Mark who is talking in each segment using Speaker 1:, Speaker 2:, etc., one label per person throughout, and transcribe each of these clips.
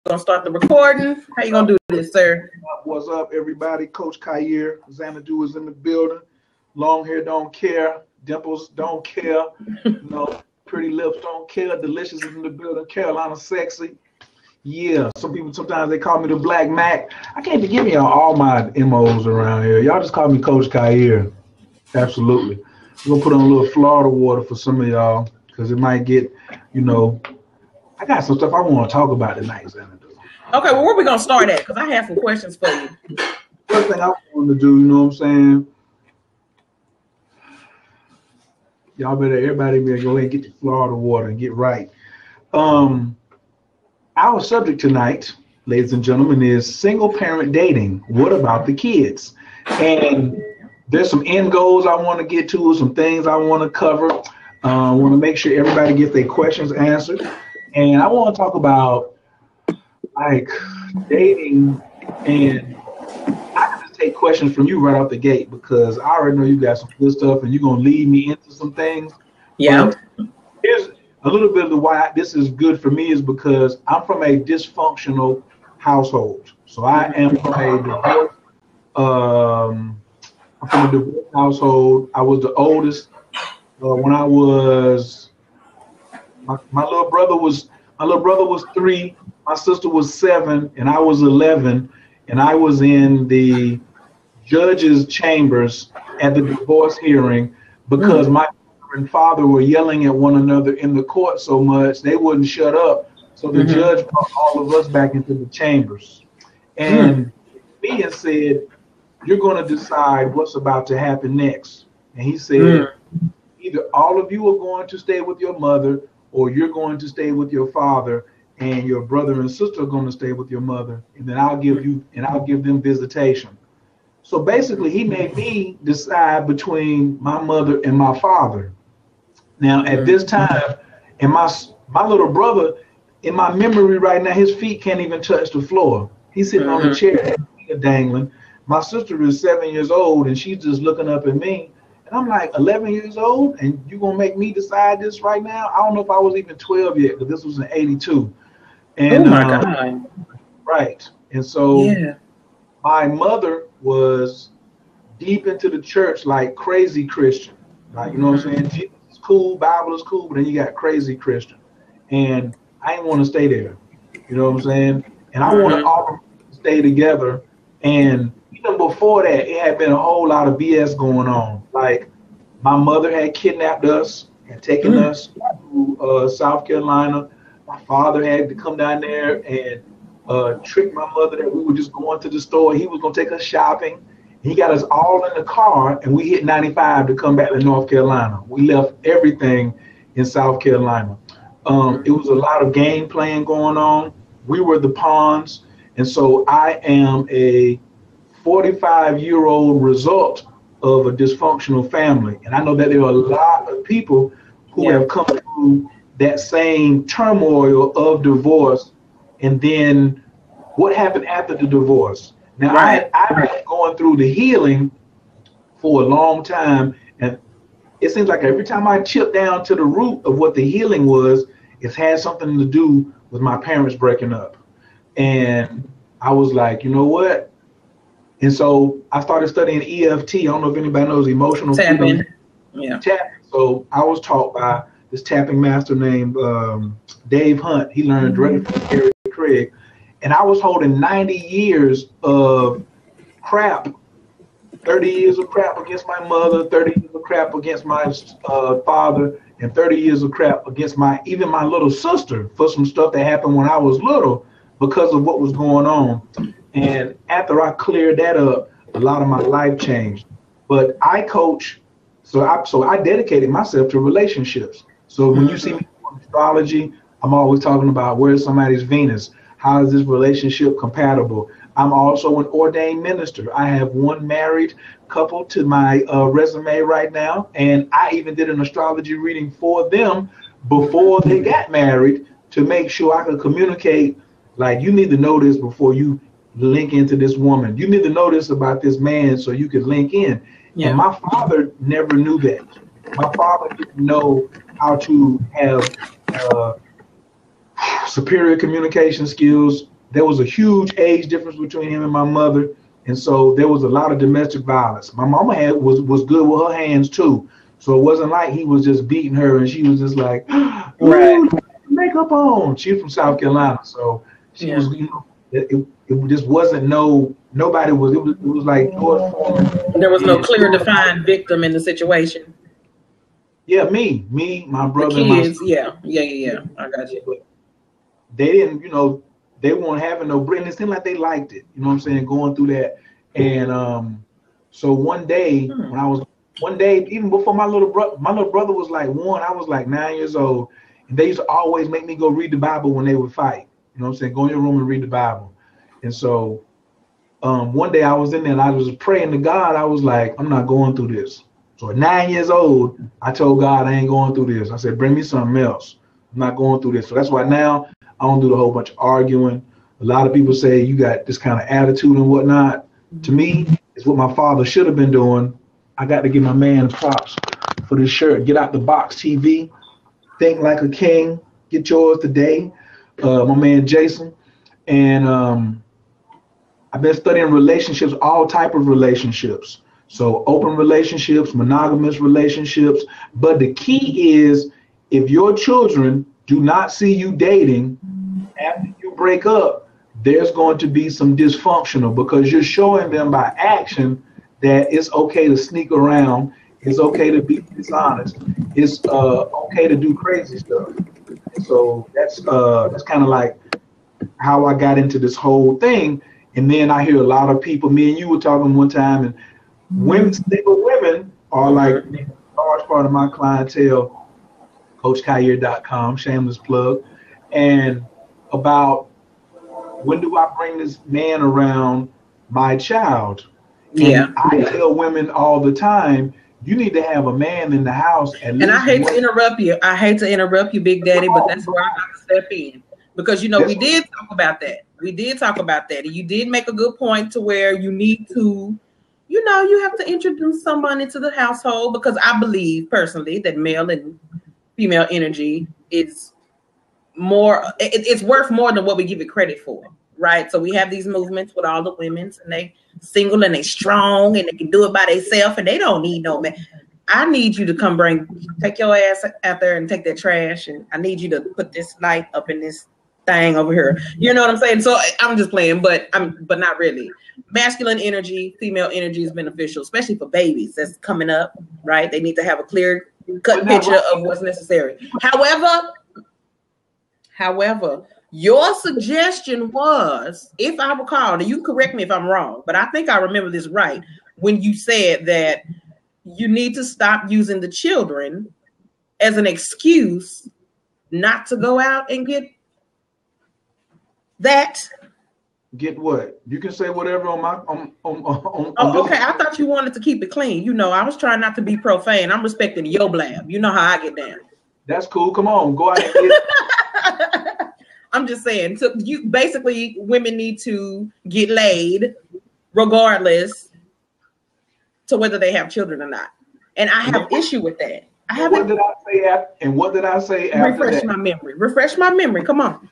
Speaker 1: gonna start the recording. How you gonna do this, sir?
Speaker 2: What's up, everybody? Coach Khayr, Xanadu is in the building. Long hair don't care. Dimples don't care. Pretty lips don't care. Delicious is in the building. Carolina sexy. Yeah. Some people sometimes they call me the Black Mac. I can't be giving y'all all my MOs around here. Y'all just call me Coach Khayr. Absolutely. We're gonna put on a little Florida water for some of y'all because it might get, I got some stuff I want to talk about tonight, Xanadu.
Speaker 1: Okay, well, where we gonna start at? Because I have some questions for you.
Speaker 2: First thing I want to do, you know what I'm saying? Y'all better, everybody better go ahead and get the Florida water and get right. Our subject tonight, ladies and gentlemen, is single parent dating. What about the kids? And there's some end goals I want to get to, some things I want to cover. I want to make sure everybody gets their questions answered. And I want to talk about like dating, and I can just take questions from you right out the gate because I already know you got some good stuff and you're going to lead me into some things.
Speaker 1: Yeah.
Speaker 2: But here's a little bit of the why this is good for me is because I'm from a dysfunctional household. So I am from a divorce, I'm from a divorce household. I was the oldest when I was, my little brother was 3, my sister was 7, and I was 11, and I was in the judge's chambers at the divorce hearing because my mother and father were yelling at one another in the court so much they wouldn't shut up. So the judge brought all of us back into the chambers and me and said, "You're going to decide what's about to happen next." And he said, "Either all of you are going to stay with your mother or you're going to stay with your father, and your brother and sister are going to stay with your mother, and then I'll give them visitation." So basically, he made me decide between my mother and my father. Now, at this time, and my little brother, in my memory right now, his feet can't even touch the floor. He's sitting on the chair, dangling. My sister is 7 years old, and she's just looking up at me. And I'm like, 11 years old, and you going to make me decide this right now? I don't know if I was even 12 yet, because this was in 82. And,
Speaker 1: oh, my God.
Speaker 2: Right. And so my mother was deep into the church, like crazy Christian. Like, you know what I'm saying? Jesus is cool, Bible is cool, but then you got crazy Christian. And I didn't want to stay there. You know what I'm saying? And I wanted all to stay together. And even before that, it had been a whole lot of BS going on. Like, my mother had kidnapped us and taken us to South Carolina. My father had to come down there and trick my mother that we were just going to the store. He was going to take us shopping. He got us all in the car, and we hit 95 to come back to North Carolina. We left everything in South Carolina. It was a lot of game playing going on. We were the pawns. And so I am a 45-year-old result of a dysfunctional family. And I know that there are a lot of people who have come through that same turmoil of divorce. And then what happened after the divorce? Now, I've been going through the healing for a long time. And it seems like every time I chip down to the root of what the healing was, it's had something to do with my parents breaking up. And I was like, you know what? And so I started studying EFT. I don't know if anybody knows emotional
Speaker 1: tapping.
Speaker 2: Tapping. So I was taught by this tapping master named Dave Hunt. He learned directly from Gary Craig. And I was holding 90 years of crap, 30 years of crap against my mother, 30 years of crap against my father, and 30 years of crap against even my little sister for some stuff that happened when I was little because of what was going on. And after I cleared that up, a lot of my life changed. But I coach, so I dedicated myself to relationships. So when you see me on astrology, I'm always talking about where's somebody's Venus? How is this relationship compatible? I'm also an ordained minister. I have one married couple to my resume right now. And I even did an astrology reading for them before they got married to make sure I could communicate, like, you need to know this before you link into this woman. You need to know this about this man so you could link in. And my father never knew that. My father didn't know how to have superior communication skills, there was a huge age difference between him and my mother. And so there was a lot of domestic violence. My mama was good with her hands too. So it wasn't like he was just beating her and she was just like, right, makeup on. She's from South Carolina. So she was, you know, it just wasn't nobody was, it was like George Foreman.
Speaker 1: There was no clear defined victim in the situation.
Speaker 2: Yeah, me, my brother,
Speaker 1: the kids,
Speaker 2: and my
Speaker 1: yeah. I got you.
Speaker 2: But they didn't, you know, they weren't having no brain. It seemed like they liked it, you know what I'm saying, going through that. And so one day, even before my little brother was like 1, I was like 9 years old, and they used to always make me go read the Bible when they would fight. You know what I'm saying? Go in your room and read the Bible. And so one day I was in there and I was praying to God. I was like, I'm not going through this. So at 9 years old, I told God I ain't going through this. I said, bring me something else. I'm not going through this. So that's why now I don't do the whole bunch of arguing. A lot of people say you got this kind of attitude and whatnot. To me, it's what my father should have been doing. I got to give my man props for this shirt. Get out the box TV. Think like a king. Get yours today. My man Jason. And I've been studying relationships, all type of relationships. So open relationships, monogamous relationships. But the key is if your children do not see you dating after you break up, there's going to be some dysfunctional because you're showing them by action that it's okay to sneak around. It's okay to be dishonest. It's okay to do crazy stuff. So that's kind of like how I got into this whole thing. And then I hear a lot of people, me and you were talking one time, and single women are like a large part of my clientele, CoachKhayr.com, shameless plug. And about when do I bring this man around my child? And I tell women all the time, you need to have a man in the house. And
Speaker 1: I hate to interrupt you, Big Daddy, but that's where I got to step in. Because, you know, we did talk about that. And you did make a good point to where you need to, you know, you have to introduce someone into the household, because I believe personally that male and female energy is more, it's worth more than what we give it credit for, right? So we have these movements with all the women, and they single and they strong and they can do it by themselves and they don't need no man. I need you to take your ass out there and take that trash, and I need you to put this light up in this thing over here. You know what I'm saying? So I'm just playing, but not really. Masculine energy, female energy is beneficial, especially for babies that's coming up, right? They need to have a clear cut picture of what's necessary. However, your suggestion was, if I recall, and you correct me if I'm wrong, but I think I remember this right, when you said that you need to stop using the children as an excuse not to go out and get that.
Speaker 2: Get what? You can say whatever on my
Speaker 1: okay. I thought you wanted to keep it clean. You know, I was trying not to be profane. I'm respecting your blab. You know how I get down.
Speaker 2: That's cool. Come on, go ahead. And get
Speaker 1: I'm just saying. So you basically, women need to get laid regardless to whether they have children or not. And I have issue with that.
Speaker 2: What did I say after
Speaker 1: Refresh my memory. Come on.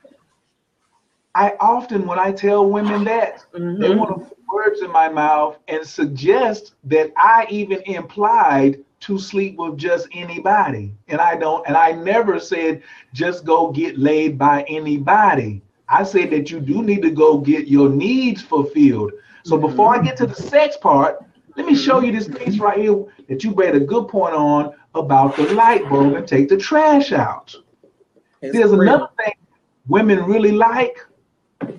Speaker 2: I often, when I tell women that, they want to put words in my mouth and suggest that I even implied to sleep with just anybody. And I don't, and I never said just go get laid by anybody. I said that you do need to go get your needs fulfilled. So before I get to the sex part, let me show you this piece right here that you made a good point on about the light bulb and take the trash out. There's another thing women really like.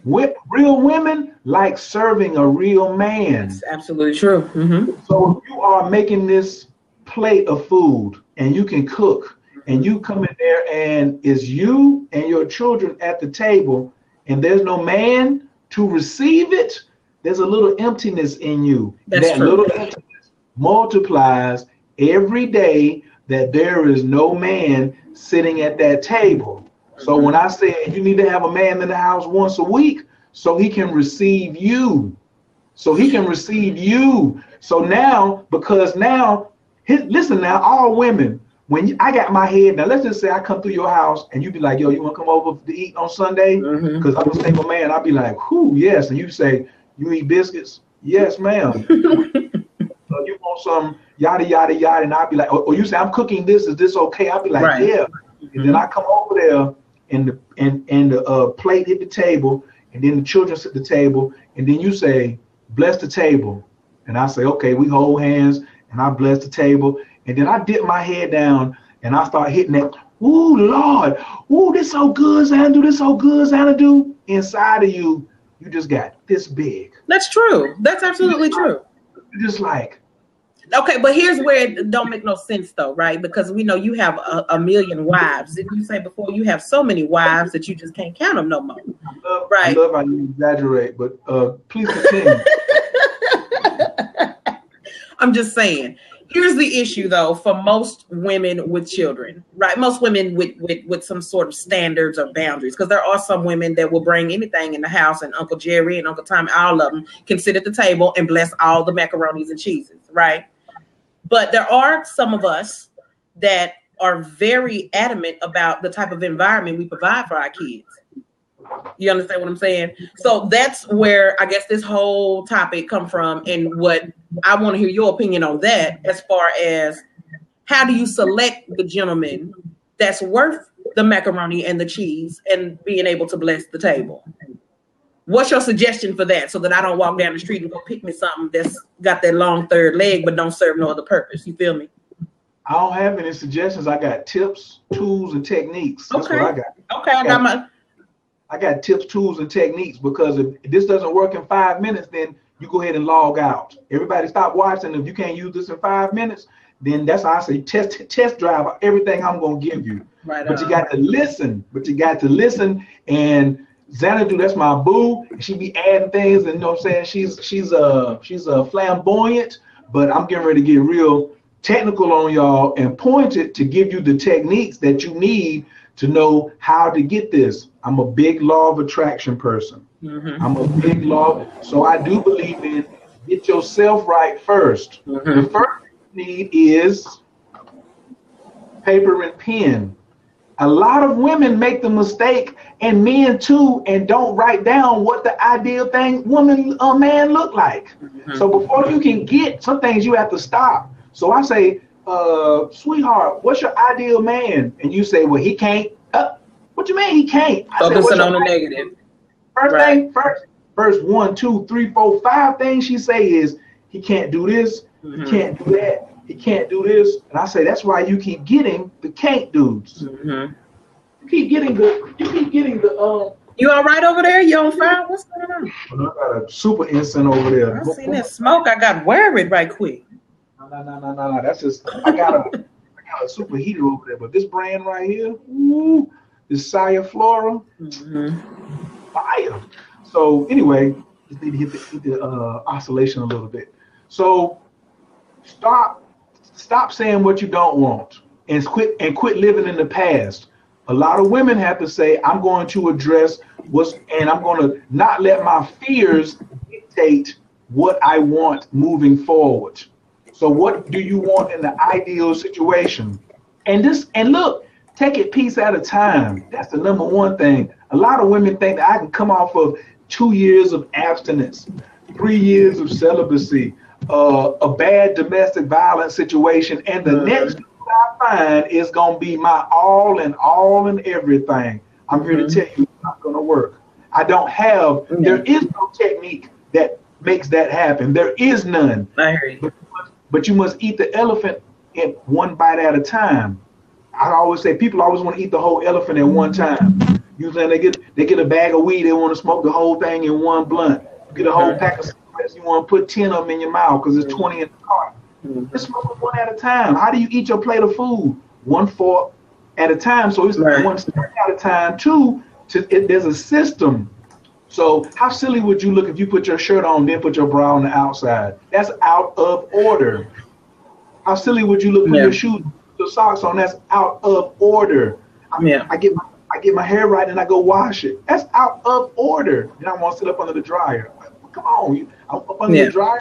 Speaker 2: Real women like serving a real man.
Speaker 1: That's absolutely true.
Speaker 2: So if you are making this plate of food and you can cook and you come in there and it's you and your children at the table and there's no man to receive it, there's a little emptiness in you.
Speaker 1: That's true.
Speaker 2: Little emptiness multiplies every day that there is no man sitting at that table. So when I say you need to have a man in the house once a week so he can receive you. So now, because now, listen now, all women, I got my head, now let's just say I come through your house and you be like, yo, you want to come over to eat on Sunday? Because I'm a single man. I'll be like, whoo, yes. And you say, you eat biscuits? Yes, ma'am. You want some yada, yada, yada. And I'll be like, or you say, I'm cooking this. Is this okay? I'll be like, yeah. And then I come over there and the plate hit the table. And then the children sit at the table. And then you say, bless the table. And I say, okay, we hold hands. And I bless the table. And then I dip my head down and I start hitting that, ooh, Lord, ooh, this so good, Xanadu, this so good, Xanadu. Inside of you, you just got this big.
Speaker 1: That's true. That's absolutely true.
Speaker 2: Just like.
Speaker 1: Okay, but here's where it don't make no sense though, right? Because we know you have a million wives. Didn't you say before you have so many wives that you just can't count them no more?
Speaker 2: I love how you exaggerate, but please continue.
Speaker 1: I'm just saying. Here's the issue, though, for most women with children, right? Most women with some sort of standards or boundaries, because there are some women that will bring anything in the house, and Uncle Jerry and Uncle Tommy, all of them, can sit at the table and bless all the macaronis and cheeses, right? But there are some of us that are very adamant about the type of environment we provide for our kids. You understand what I'm saying? So that's where I guess this whole topic come from, and what I want to hear your opinion on that, as far as how do you select the gentleman that's worth the macaroni and the cheese and being able to bless the table? What's your suggestion for that, so that I don't walk down the street and go pick me something that's got that long third leg but don't serve no other purpose? You feel me?
Speaker 2: I don't have any suggestions. I got tips, tools, and techniques. That's what I got.
Speaker 1: Okay,
Speaker 2: I got tips, tools, and techniques, because if this doesn't work in 5 minutes, then you go ahead and log out. Everybody stop watching. If you can't use this in 5 minutes, then that's how I say test drive everything I'm going to give you.
Speaker 1: Right.
Speaker 2: But you got to listen. And Xanadu, that's my boo. She be adding things, and you know what I'm saying? She's a flamboyant, but I'm getting ready to get real technical on y'all and pointed to give you the techniques that you need to know how to get this. I'm a big law of attraction person. I'm a big law. So I do believe in get yourself right first. The first thing you need is paper and pen. A lot of women make the mistake, and men too, and don't write down what the ideal thing woman or man look like. So before you can get some things, you have to stop. So I say, sweetheart, what's your ideal man? And you say, well, he can't. What you mean he can't?
Speaker 1: Focusing on the negative.
Speaker 2: First 1, 2, 3, 4, 5 things she say is he can't do this, he can't do that, he can't do this. And I say that's why you keep getting the can't dudes. You keep getting the
Speaker 1: You all right over there? You on fire? What's going on?
Speaker 2: I got a super incense over there.
Speaker 1: I seen that smoke. I got worried right quick.
Speaker 2: No. That's just I got a super heater over there. But this brand right here, ooh, this Saya Flora, fire. So anyway, just need to hit the oscillation a little bit. So stop saying what you don't want, and quit living in the past. A lot of women have to say, I'm going to address and I'm going to not let my fears dictate what I want moving forward. So what do you want in the ideal situation? And look, take it piece at a time. That's the number one thing. A lot of women think that I can come off of 2 years of abstinence, 3 years of celibacy, a bad domestic violence situation, and the next I find is gonna be my all and everything. I'm here to tell you it's not gonna work. There is no technique that makes that happen. There is none.
Speaker 1: I hear you.
Speaker 2: But you must eat the elephant in one bite at a time. I always say people always want to eat the whole elephant at one time. Usually they get a bag of weed, they want to smoke the whole thing in one blunt. You get a whole pack of cigarettes, you want to put 10 of them in your mouth because there's 20 in the cart. Just smoke them one at a time. How do you eat your plate of food? 1 fork at a time. So it's 1 stick at a time. 2, there's a system. So how silly would you look if you put your shirt on, then put your bra on the outside? That's out of order. How silly would you look when your shoes, your socks on? That's out of order. I get my hair right and I go wash it. That's out of order. Then I want to sit up under the dryer. Come on, I'm up under the dryer.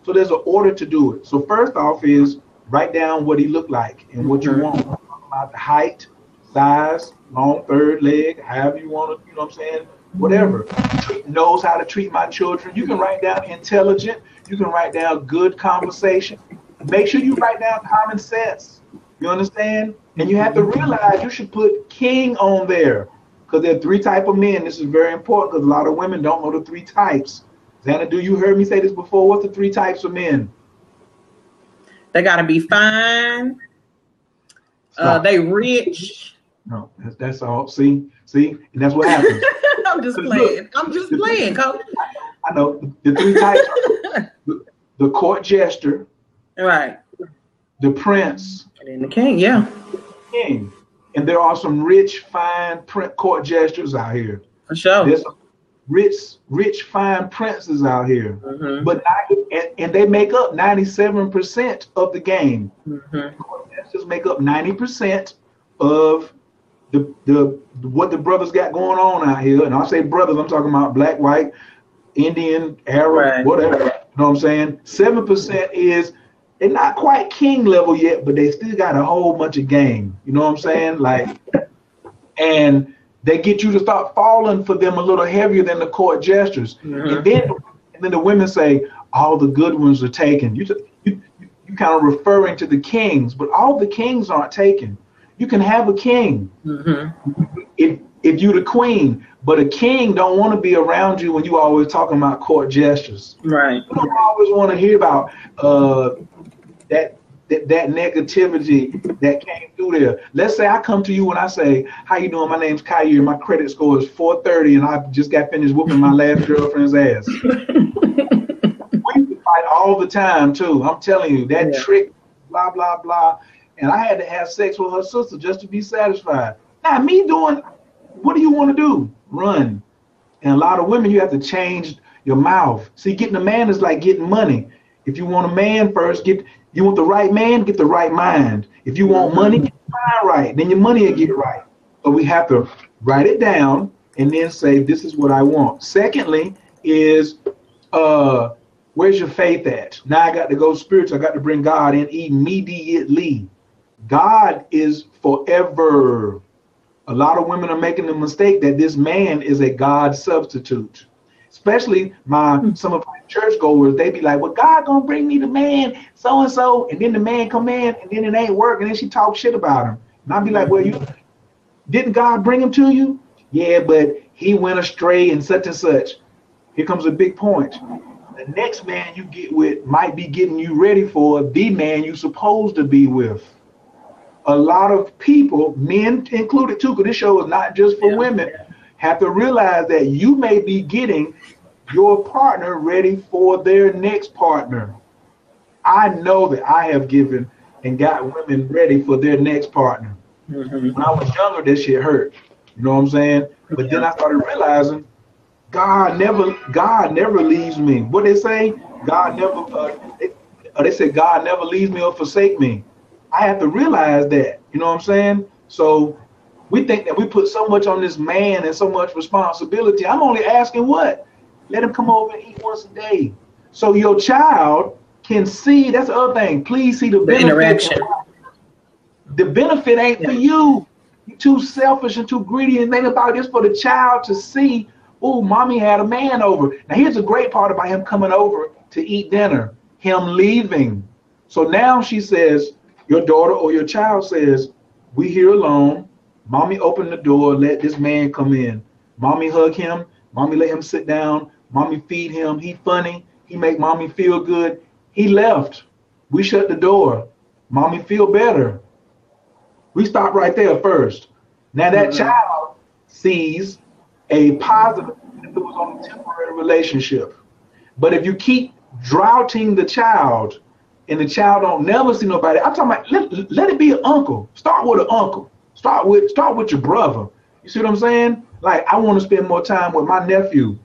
Speaker 2: So there's an order to do it. So first off is write down what he looked like and what you want. About the height, size, long third leg, however you want to, you know what I'm saying? Whatever. Knows how to treat my children. You can write down intelligent. You can write down good conversation. Make sure you write down common sense. You understand? And you have to realize you should put king on there, because there are 3 types of men. This is very important because a lot of women don't know the 3 types. Xanadu, you heard me say this before. What's the 3 types of men?
Speaker 1: They got to be fine. They rich.
Speaker 2: No, that's all. See, and that's what happens.
Speaker 1: I'm just playing. I'm just playing, Coach.
Speaker 2: I know the 3 types are the court jester,
Speaker 1: right?
Speaker 2: The prince,
Speaker 1: and then the king. Yeah,
Speaker 2: king. And there are some rich, fine court jesters out here. For sure. There's some rich, fine princes out here. But and they make up 97% of the game. Court jesters make up 90% of the what the brothers got going on out here. And I say brothers, I'm talking about black, white, Indian, Arab, whatever. You know what I'm saying? 7% is, they're not quite king level yet, but they still got a whole bunch of game. You know what I'm saying? Like, and they get you to start falling for them a little heavier than the court jesters. And then the women say, all the good ones are taken. You kind of referring to the kings, but all the kings aren't taken. You can have a king if you're the queen, but a king don't want to be around you when you always talking about court gestures. Right. You don't always want to hear about that negativity that came through there. Let's say I come to you and I say, how you doing? My name's Khayr. My credit score is 430 and I just got finished whooping my last girlfriend's ass. We fight all the time too. I'm telling you, that trick, blah, blah, blah. And I had to have sex with her sister just to be satisfied. Now, me doing, what do you want to do? Run. And a lot of women, you have to change your mouth. See, getting a man is like getting money. If you want a man first, you want the right man, get the right mind. If you want money, get the mind right. Then your money will get right. But we have to write it down and then say, this is what I want. Secondly is, where's your faith at? Now I got to go spiritual. I got to bring God in immediately. God is forever. A lot of women are making the mistake that this man is a God substitute. Especially some of my churchgoers, they be like, well, God gonna bring me the man, so-and-so, and then the man come in, and then it ain't work, and then she talk shit about him. And I be like, well, didn't God bring him to you? Yeah, but he went astray and such. Here comes a big point. The next man you get with might be getting you ready for the man you supposed to be with. A lot of people, men included too, because this show is not just for women, have to realize that you may be getting your partner ready for their next partner. I know that I have given and got women ready for their next partner. When I was younger, this shit hurt. You know what I'm saying? But then I started realizing God never leaves me. What they say? God never. They say God never leaves me or forsake me. I have to realize that. You know what I'm saying? So we think that we put so much on this man and so much responsibility. I'm only asking what? Let him come over and eat once a day. So your child can see, that's the other thing. Please see the benefit. Interaction. The benefit ain't for you. You're too selfish and too greedy and think about this for the child to see, oh, mommy had a man over. Now here's the great part about him coming over to eat dinner, him leaving. So now she says, your daughter or your child says, we here alone. Mommy open the door, let this man come in. Mommy hug him. Mommy let him sit down. Mommy feed him. He funny. He make mommy feel good. He left. We shut the door. Mommy feel better. We stop right there first. Now that child sees a positive if it was on a temporary relationship. But if you keep droughting the child and the child don't never see nobody, I'm talking about let it be an uncle. Start with an uncle. Start with your brother. You see what I'm saying? Like, I want to spend more time with my nephew.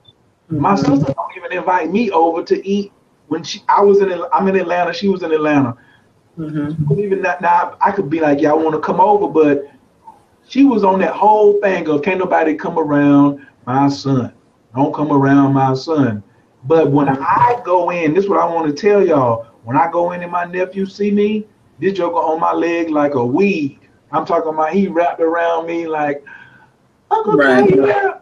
Speaker 2: My sister don't even invite me over to eat when I'm in Atlanta, she was in Atlanta. Even now, I could be like, yeah, I want to come over, but she was on that whole thing of can't nobody come around my son. Don't come around my son. But when I go in, this is what I want to tell y'all. When I go in and my nephew see me, This joker on my leg like a weed. I'm talking about he wrapped around me like, Uncle Khayr.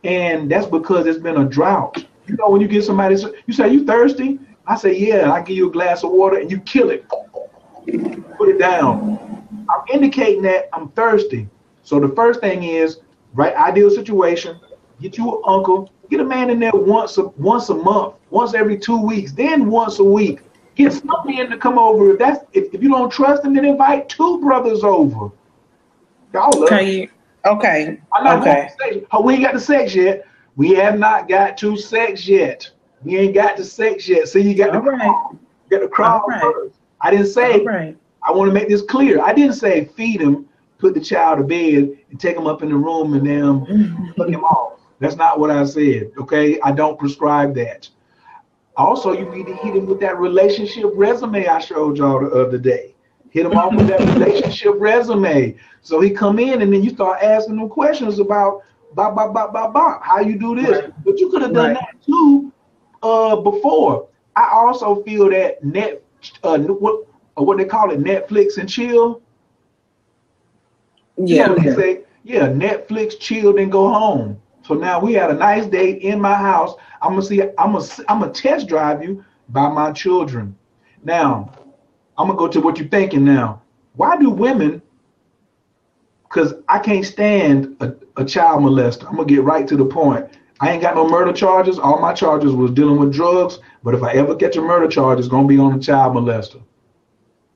Speaker 2: And that's because it's been a drought. You know, when you get somebody, you say, you thirsty? I say, yeah, I give you a glass of water and you kill it. Put it down. I'm indicating that I'm thirsty. So the first thing is, right, ideal situation, get you an uncle, get a man in there once a month, once every 2 weeks, then once a week. Get somebody in to come over. If you don't trust them, then invite 2 brothers over. Y'all love it.
Speaker 1: Okay.
Speaker 2: I'm not going to sex. Oh, we ain't got the sex yet. We have not got to sex yet. We ain't got to sex yet. So you got to crawl. You got to crawl first. I didn't say, I want to make this clear. I didn't say feed him, put the child to bed, and take him up in the room and then fuck him off. That's not what I said, okay? I don't prescribe that. Also, you need to hit him with that relationship resume I showed y'all the other day. Hit him off with that relationship resume. So he come in and then you start asking him questions about how you do this. Right. But you could have done that too before. I also feel that what they call it, Netflix and chill. Yeah. You know, they say, yeah, Netflix, chill, then go home. So now we had a nice day in my house. I'm gonna test drive you by my children. Now, I'm gonna go to what you're thinking now. Why do women, because I can't stand a child molester. I'm gonna get right to the point. I ain't got no murder charges. All my charges was dealing with drugs. But if I ever catch a murder charge, it's gonna be on a child molester.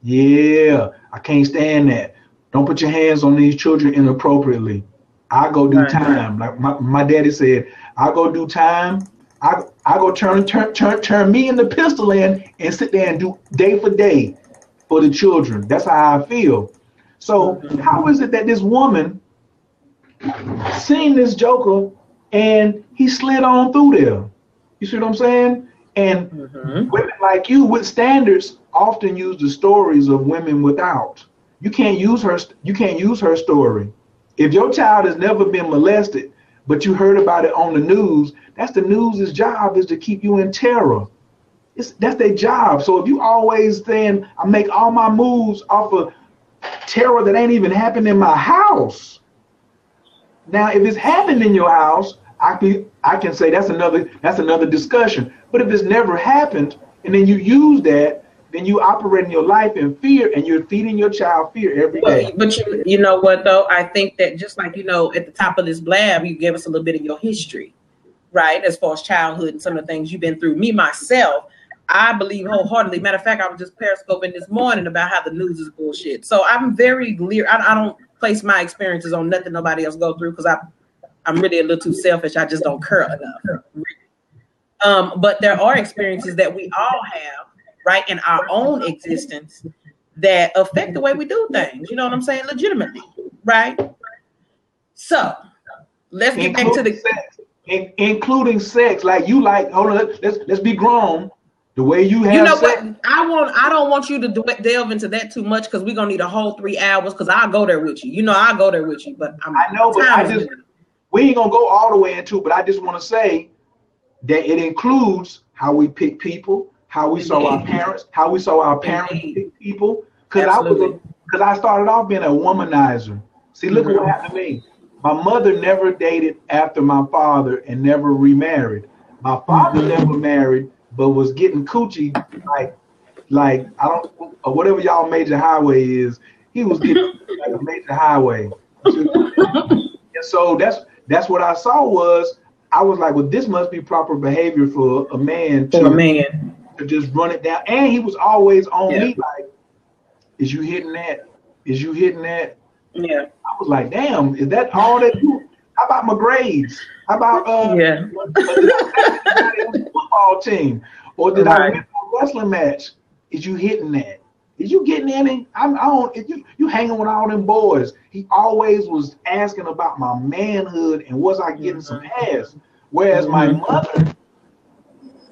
Speaker 2: Yeah, I can't stand that. Don't put your hands on these children inappropriately. I go do time. Like my daddy said, I go do time. I go turn me and the pistol in and sit there and do day for day for the children. That's how I feel. So how is it that this woman seen this joker and he slid on through there? You see what I'm saying? And women like you with standards often use the stories of women without. You can't use her story. If your child has never been molested, but you heard about it on the news, that's the news's job, is to keep you in terror. That's their job. So if you always saying, I make all my moves off of terror that ain't even happened in my house. Now, if it's happened in your house, I can say that's another discussion. But if it's never happened, and then you use that, then you operate in your life in fear, and you're feeding your child fear every day.
Speaker 1: But you know what, though? I think that just like, you know, at the top of this blab, you gave us a little bit of your history, right? As far as childhood and some of the things you've been through. Me, myself, I believe wholeheartedly. Matter of fact, I was just periscoping this morning about how the news is bullshit. So I'm very clear. I don't place my experiences on nothing nobody else go through because I'm really a little too selfish. I just don't care enough. Really. But there are experiences that we all have, right, in our own existence that affect the way we do things. You know what I'm saying? Legitimately, right? So let's get back to the
Speaker 2: sex. Including sex. Like you like, hold on, let's be grown. The way you have,
Speaker 1: you know sex. What? I don't want you to delve into that too much because we're gonna need a whole 3 hours. Because I'll go there with you. You know, I'll go there with you. But
Speaker 2: I know, but we ain't gonna go all the way into it. But I just want to say that it includes how we pick people, how we saw our parents, pick people. Because I started off being a womanizer. See, look what happened to me. My mother never dated after my father and never remarried. My father never married, but was getting coochie like I don't, or whatever y'all major highway is. He was getting like a major highway. And so that's what I saw was, I was like, well, this must be proper behavior for a man to just run it down. And he was always on me like, is you hitting that? Is you hitting that?
Speaker 1: Yeah.
Speaker 2: I was like, damn, is that all that you? How about my grades? How about football team? Or did I win a wrestling match? Is you hitting that? Is you getting any? You hanging with all them boys. He always was asking about my manhood and was I getting some ass? Whereas my mother,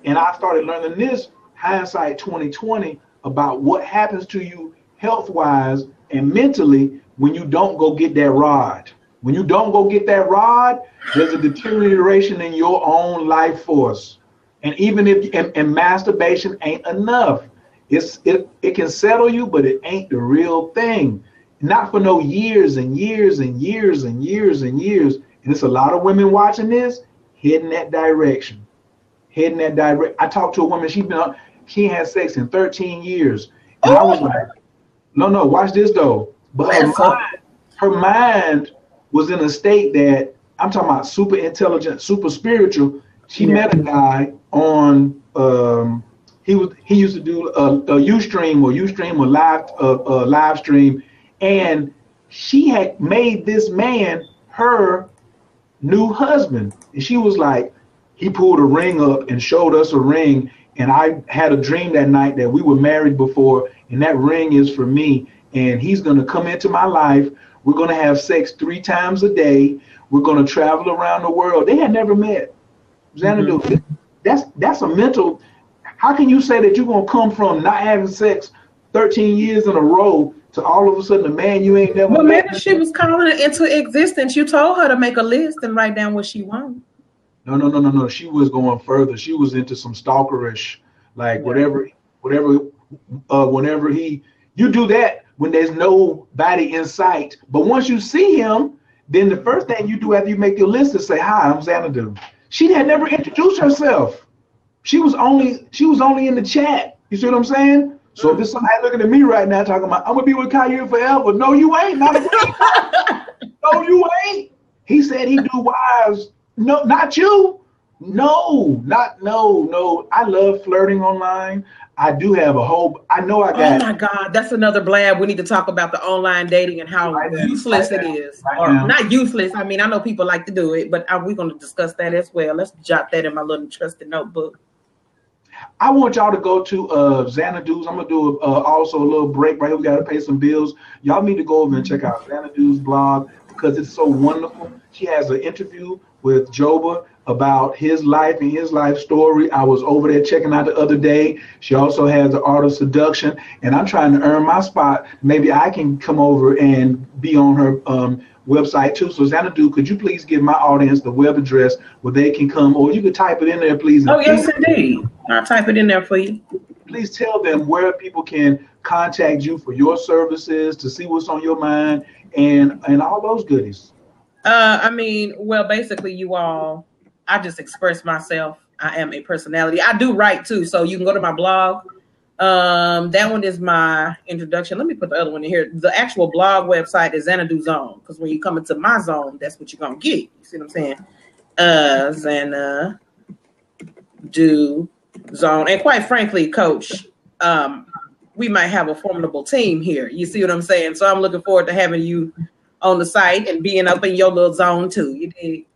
Speaker 2: and I started learning this, hindsight 2020, about what happens to you health-wise and mentally when you don't go get that rod. When you don't go get that rod, there's a deterioration in your own life force. And even if and masturbation ain't enough. It can settle you, but it ain't the real thing. Not for no years and years and years and years and years. And it's a lot of women watching this, heading that direction. I talked to a woman, she had sex in 13 years. And I was like, no, watch this though. But her mind was in a state that, I'm talking about super intelligent, super spiritual. She met a guy on he used to do a Ustream or live stream, and she had made this man her new husband. And she was like, he pulled a ring up and showed us a ring, and I had a dream that night that we were married before, and that ring is for me, and he's gonna come into my life. We're gonna have sex 3 times a day. We're gonna travel around the world. They had never met. Xanadu, that's a mental. How can you say that you're gonna come from not having sex 13 years in a row to all of a sudden a man you ain't never met?
Speaker 1: Well, maybe she was calling it into existence. You told her to make a list and write down what she wanted.
Speaker 2: No. She was going further. She was into some stalkerish, like whenever you do that when there's nobody in sight. But once you see him, then the first thing you do after you make your list is say, "Hi, I'm Xanadu." She had never introduced herself. She was only in the chat. You see what I'm saying? So if there's somebody looking at me right now talking about, I'm gonna be with Khayr forever. No, you ain't. No, you ain't. He said he do wives. No, not you. No. I love flirting online. I do have a whole. I know I got.
Speaker 1: Oh my God, that's another blab. We need to talk about the online dating and how useless it is, or not useless. I mean, I know people like to do it, but we're going to discuss that as well. Let's jot that in my little trusted notebook.
Speaker 2: I want y'all to go to Xanadu's. I'm gonna do also a little break right here. We got to pay some bills. Y'all need to go over and check out Xanadu's blog because it's so wonderful. She has an interview with Joba about his life and his life story. I was over there checking out the other day. She also has the art of seduction, and I'm trying to earn my spot. Maybe I can come over and be on her website too. So Xanadu, could you please give my audience the web address where they can come, or you could type it in there, please.
Speaker 1: Oh, yes, indeed. I'll type it in there for you.
Speaker 2: Please tell them where people can contact you for your services, to see what's on your mind, and all those goodies.
Speaker 1: I mean, well, basically, you all, I just express myself. I am a personality. I do write too, so you can go to my blog. That one is my introduction. Let me put the other one in here. The actual blog website is Xanadu Zone, because when you come into my zone, that's what you're gonna get. You see what I'm saying? Xanadu Zone. And quite frankly, Coach, we might have a formidable team here. You see what I'm saying? So I'm looking forward to having you on the site and being up in your little zone too. You dig?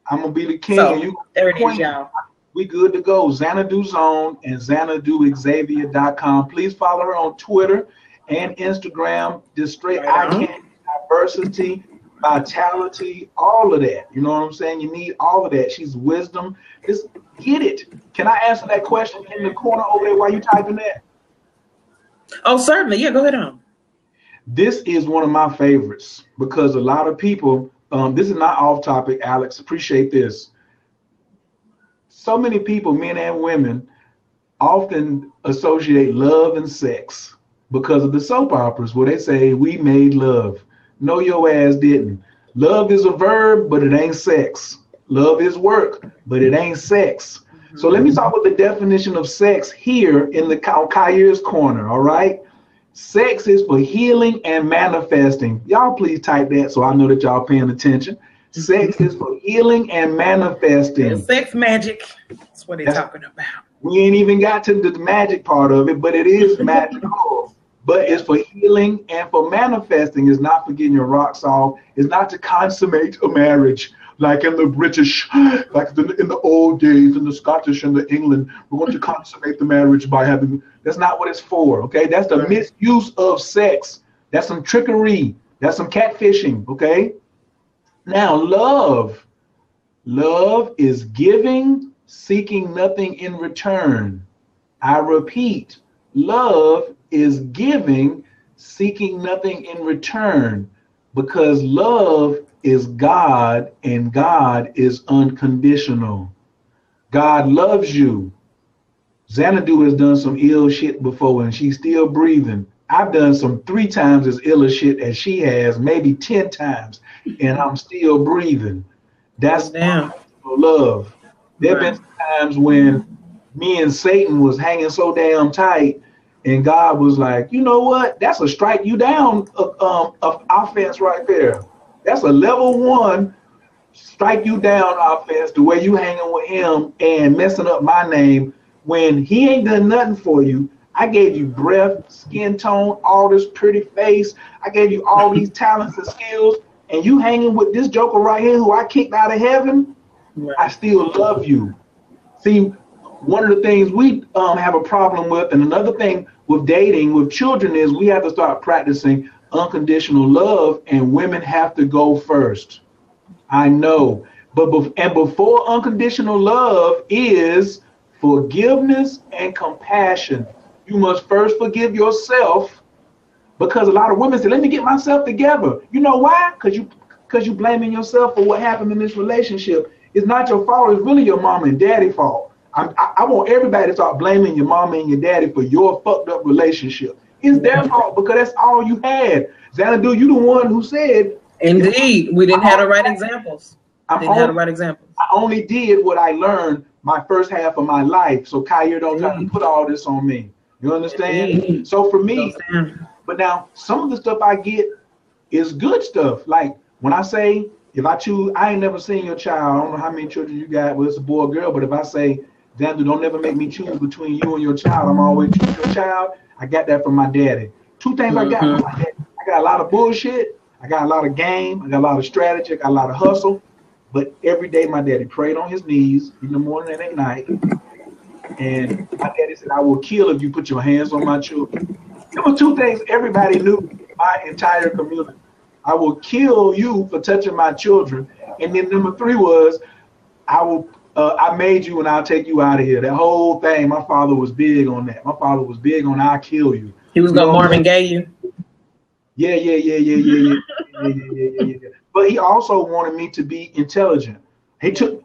Speaker 2: I'm gonna be the king.
Speaker 1: So,
Speaker 2: and you
Speaker 1: there it is, y'all.
Speaker 2: We good to go. Xanadu Zone and XanaduXavier.com. Please follow her on Twitter and Instagram. Just straight eye candy, diversity, vitality, all of that. You know what I'm saying? You need all of that. She's wisdom. Just get it. Can I answer that question in the corner over there while you typing that?
Speaker 1: Oh, certainly. Yeah, go ahead on.
Speaker 2: This is one of my favorites because a lot of people, this is not off topic, Alex. Appreciate this. So many people, men and women, often associate love and sex because of the soap operas where they say, we made love. No, your ass didn't. Love is a verb, but it ain't sex. Love is work, but it ain't sex. Mm-hmm. So let me talk about the definition of sex here in the Khayr's Corner, all right? Sex is for healing and manifesting. Y'all please type that so I know that y'all paying attention. Sex is for healing and manifesting.
Speaker 1: Yeah, sex magic. That's what they're talking about.
Speaker 2: We ain't even got to the magic part of it, but it is magical. But it's for healing and for manifesting. It's not for getting your rocks off. It's not to consummate a marriage like in the British, like in the old days, in the Scottish and the England. We're going to consummate the marriage by having. That's not what it's for. Okay, that's the misuse of sex. That's some trickery. That's some catfishing. Okay. Now, love is giving, seeking nothing in return. I repeat, love is giving, seeking nothing in return, because love is God and God is unconditional. God loves you. Xanadu has done some ill shit before and she's still breathing. I've done some 3 times as ill as shit as she has, maybe 10 times, and I'm still breathing. That's love. There have been times when me and Satan was hanging so damn tight, and God was like, you know what? That's a strike you down of offense right there. That's a level 1 strike you down offense, the way you hanging with him and messing up my name when he ain't done nothing for you. I gave you breath, skin tone, all this pretty face. I gave you all these talents and skills, and you hanging with this joker right here who I kicked out of heaven. I still love you. See, one of the things we have a problem with, and another thing with dating with children, is we have to start practicing unconditional love, and women have to go first. I know, but before unconditional love is forgiveness and compassion. You must first forgive yourself, because a lot of women say, let me get myself together. You know why? Because you blaming yourself for what happened in this relationship. It's not your fault. It's really your mama and daddy fault. I want everybody to start blaming your mama and your daddy for your fucked up relationship. It's their fault because that's all you had. Xanadu, you the one who said.
Speaker 1: Indeed, we didn't have the right examples. I
Speaker 2: only did what I learned my first half of my life. So Khayr, don't try to put all this on me. You understand? Indeed. So for me, but now some of the stuff I get is good stuff. Like when I say, if I choose, I ain't never seen your child. I don't know how many children you got, whether it's a boy or girl, but if I say, Xanadu, don't never make me choose between you and your child, I'm always choosing your child. I got that from my daddy. 2 things I got from my daddy. I got a lot of bullshit. I got a lot of game. I got a lot of strategy. I got a lot of hustle. But every day my daddy prayed on his knees in the morning and at night. And my daddy said, I will kill if you put your hands on my children. There were 2 things everybody knew in my entire community. I will kill you for touching my children. And then number 3 was, I made you and I'll take you out of here. That whole thing, my father was big on that. My father was big on I'll kill you.
Speaker 1: He was gonna Marvin Gaye you.
Speaker 2: Yeah. But he also wanted me to be intelligent. He took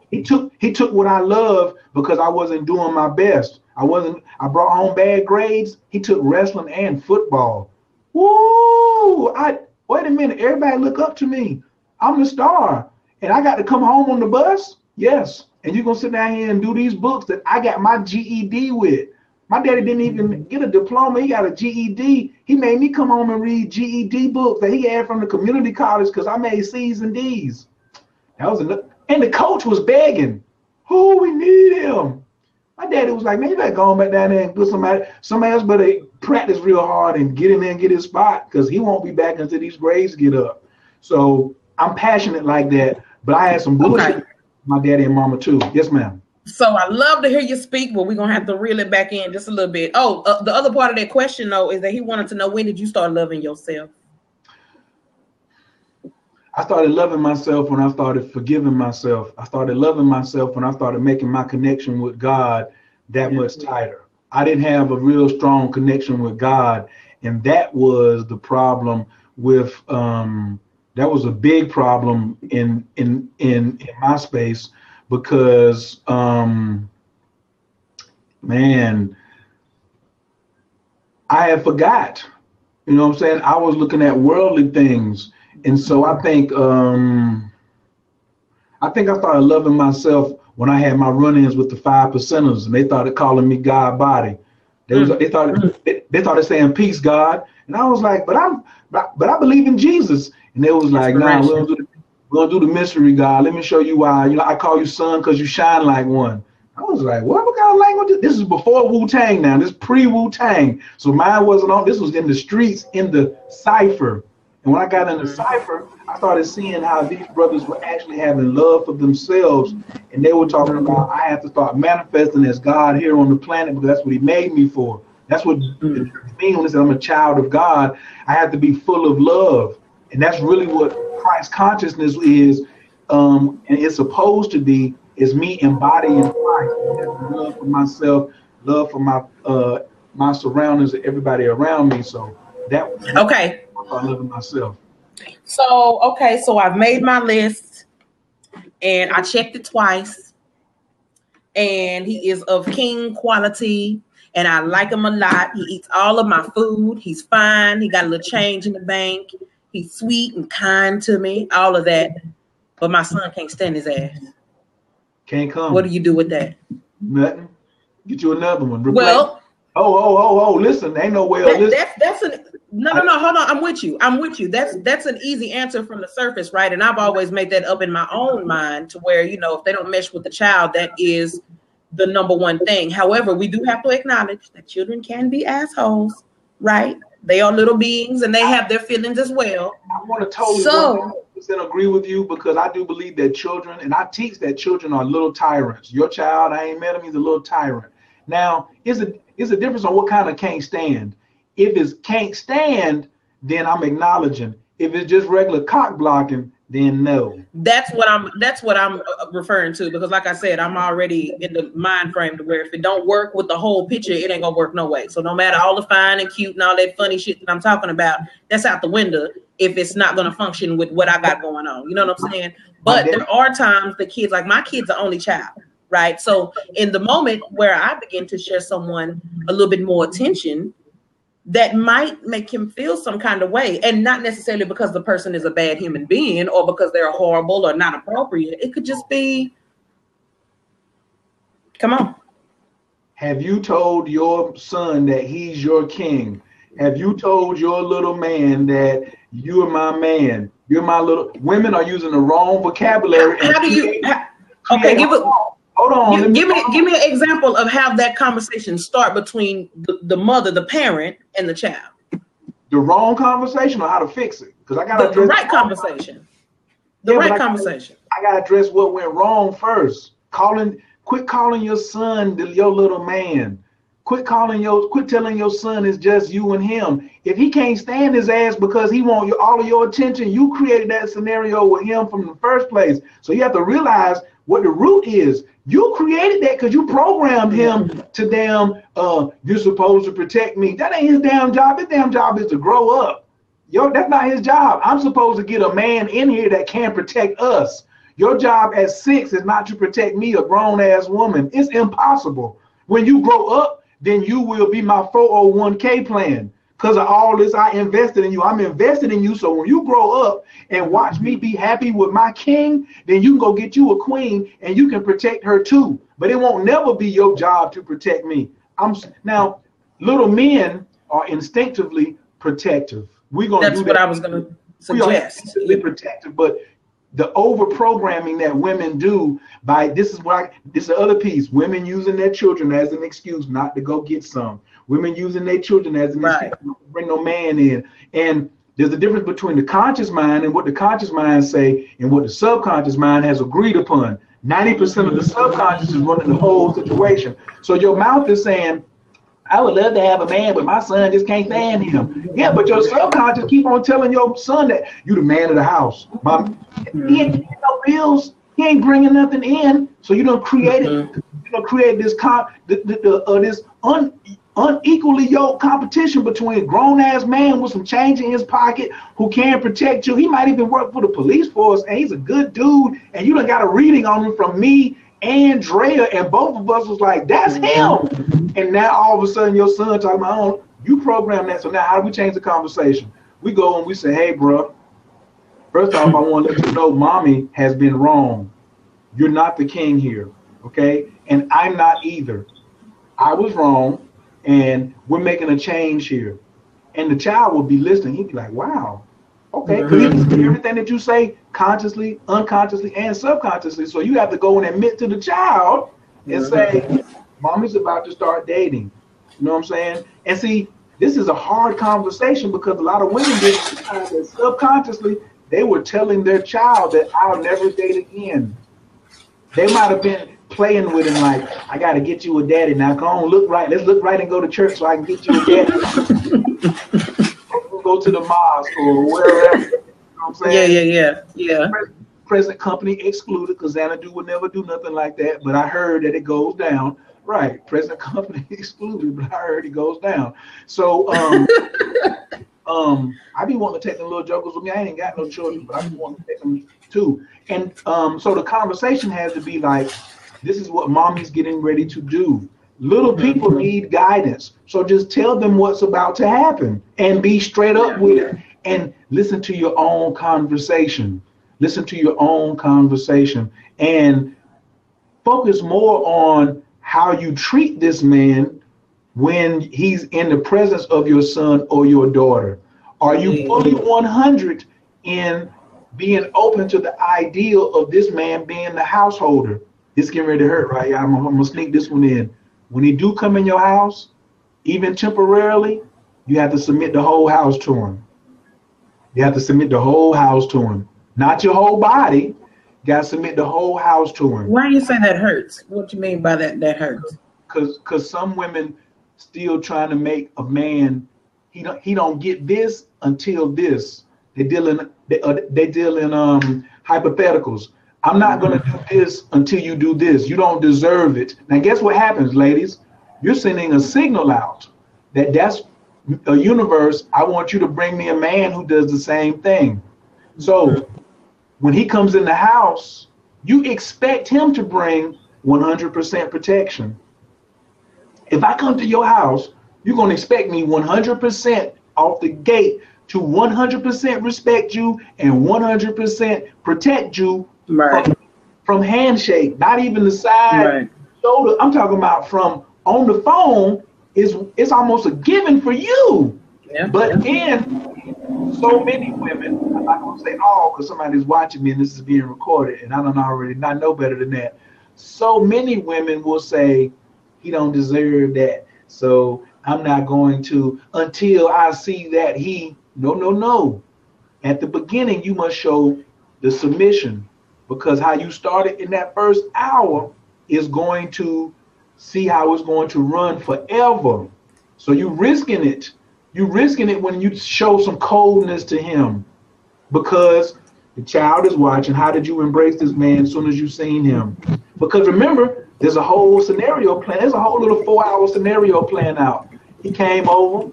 Speaker 2: what I love because I wasn't doing my best. I brought home bad grades. He took wrestling and football. Woo! Wait a minute, everybody look up to me. I'm the star. And I got to come home on the bus? Yes. And you're gonna sit down here and do these books that I got my GED with. My daddy didn't even get a diploma, he got a GED. He made me come home and read GED books that he had from the community college because I made C's and D's. That was enough. And the coach was begging, we need him. My daddy was like, man, you better go on back down there and put somebody else better practice real hard and get in there and get his spot because he won't be back until these grades get up. So I'm passionate like that, but I had some bullshit with my daddy and mama too. Yes, ma'am.
Speaker 1: So I love to hear you speak, but we're going to have to reel it back in just a little bit. The other part of that question, though, is that he wanted to know, when did you start loving yourself?
Speaker 2: I started loving myself when I started forgiving myself. I started loving myself when I started making my connection with God that much tighter. I didn't have a real strong connection with God, and that was the problem with that was a big problem in my space because man, I had forgot. You know what I'm saying? I was looking at worldly things. And so I think I started loving myself when I had my run-ins with the 5 percenters, and they started calling me God body. They started saying peace, God, and I was like, but I believe in Jesus, and they was like, nah, we're gonna do the mystery, God. Let me show you why. You know, I call you son because you shine like one. I was like, what kind of language? This is before Wu-Tang now. This pre-Wu-Tang. So mine wasn't on. This was in the streets in the cipher. And when I got in the cipher, I started seeing how these brothers were actually having love for themselves. And they were talking about, I have to start manifesting as God here on the planet because that's what he made me for. That's what it means when it says I'm a child of God. I have to be full of love. And that's really what Christ consciousness is. And it's supposed to be, is me embodying Christ. Love for myself, love for my surroundings and everybody around me. So that
Speaker 1: okay.
Speaker 2: I love myself.
Speaker 1: So I've made my list and I checked it twice. and he is of king quality, and I like him a lot. He eats all of my food. He's fine. He got a little change in the bank. He's sweet and kind to me, all of that. But my son can't stand his ass.
Speaker 2: Can't come.
Speaker 1: What do you do with that?
Speaker 2: Nothing. Get you another one. Replace.
Speaker 1: Well,
Speaker 2: listen, ain't no way.
Speaker 1: That's an no. Hold on, I'm with you. That's an easy answer from the surface, right? And I've always made that up in my own mind to where, you know, if they don't mesh with the child, that is the number one thing. However, we do have to acknowledge that children can be assholes, right? They are little beings and they have their feelings as well.
Speaker 2: I want to totally 100% agree with you, because I do believe that children, and I teach that children are little tyrants. Your child, I ain't met him, he's a little tyrant. Now, it's a difference on what kind of can't stand. If it's can't stand, then I'm acknowledging. If it's just regular cock blocking, then no.
Speaker 1: That's what I'm referring to, because like I said, I'm already in the mind frame to where if it don't work with the whole picture, it ain't gonna work no way. So no matter all the fine and cute and all that funny shit that I'm talking about, that's out the window if it's not gonna function with what I got going on. You know what I'm saying? But there are times the kids, like my kid's the only child, right? So in the moment where I begin to share someone a little bit more attention, that might make him feel some kind of way, and not necessarily because the person is a bad human being or because they're horrible or not appropriate. It could just be, come on.
Speaker 2: Have you told your son that he's your king? Have you told your little man that you are my man? You're my little. Women are using the wrong vocabulary.
Speaker 1: How do you? Okay, hold on. Give me an example of how that conversation start between the mother, the parent, and the child.
Speaker 2: The wrong conversation, or how to fix it? Because I got
Speaker 1: the right conversation. The right conversation.
Speaker 2: I got to address what went wrong first. Quit calling your son your little man. Quit telling your son it's just you and him. If he can't stand his ass because he wants all of your attention, you created that scenario with him from the first place. So you have to realize what the root is. You created that because you programmed him to you're supposed to protect me. That ain't his damn job. His damn job is to grow up. That's not his job. I'm supposed to get a man in here that can protect us. Your job at 6 is not to protect me, a grown-ass woman. It's impossible. When you grow up, then you will be my 401k plan. Because of all this I invested in you. I'm invested in you, so when you grow up and watch me be happy with my king, then you can go get you a queen and you can protect her too. But it won't never be your job to protect me. Now, little men are instinctively protective. That's what I was going to suggest. We are instinctively protective, but the over programming that women do this is the other piece. Women using their children as an excuse not to go get some. Women using their children as an excuse not to bring no man in. And there's a difference between the conscious mind and what the conscious mind say and what the subconscious mind has agreed upon. 90% of the subconscious is running the whole situation. So your mouth is saying, I would love to have a man, but my son just can't stand him. Yeah, but your subconscious keep on telling your son that you the man of the house. He ain't paying no bills. He ain't bringing nothing in. So you don't create it. You don't create this this unequally yoked competition between a grown ass man with some change in his pocket who can protect you. He might even work for the police force, and he's a good dude. And you done got a reading on him from me and Drea, and both of us was like, that's him. And now all of a sudden your son talking about, oh, you programmed that. So now how do we change the conversation? We go and we say, hey, bro, first off, I want to let you know mommy has been wrong. You're not the king here, okay? And I'm not either. I was wrong, and we're making a change here. And the child will be listening. He'd be like, wow. Okay, because he can see everything that you say consciously, unconsciously, and subconsciously. So you have to go and admit to the child and say, mommy's about to start dating. You know what I'm saying? And see, this is a hard conversation because a lot of women get that subconsciously they were telling their child that I'll never date again. They might have been playing with him like, I got to get you a daddy. Now, come on, look right. Let's look right and go to church so I can get you a daddy. Go to the mosque or wherever. You know what I'm saying?
Speaker 1: Yeah.
Speaker 2: Present company excluded because Xanadu would never do nothing like that. But I heard that it goes down. Right. Present company excluded, but I heard it goes down. So I be wanting to take them little jokers with me. I ain't got no children, but I be wanting to take them too. And so the conversation has to be like, This is what mommy's getting ready to do. Little people need guidance. So just tell them what's about to happen and be straight up with it. And listen to your own conversation. Listen to your own conversation and focus more on how you treat this man when he's in the presence of your son or your daughter. Are you fully 100 in being open to the ideal of this man being the householder? It's getting ready to hurt, right? I'm gonna sneak this one in. When he do come in your house, even temporarily, you have to submit the whole house to him. You have to submit the whole house to him. Not your whole body. You got to submit the whole house to him.
Speaker 1: Why do you say that hurts? What do you mean by that hurts?
Speaker 2: Because some women still trying to make a man, he don't get this until this. They deal in hypotheticals. I'm not going to do this until you do this. You don't deserve it. Now, guess what happens, ladies? You're sending a signal out that's a universe. I want you to bring me a man who does the same thing. So when he comes in the house, you expect him to bring 100% protection. If I come to your house, you're going to expect me 100% off the gate to 100% respect you and 100% protect you from handshake, not even the side shoulder. I'm talking about from on the phone. It's almost a given for you. Yeah. But then so many women, I'm not going to say all because somebody's watching me and this is being recorded and I don't already not know better than that. So many women will say, he don't deserve that. So I'm not going to until I see that he, no. At the beginning, you must show the submission because how you started in that first hour is going to see how it's going to run forever. So you're risking it. You're risking it when you show some coldness to him because the child is watching. How did you embrace this man as soon as you seen him? Because remember, there's a whole scenario plan. There's a whole little 4-hour scenario plan out. He came over.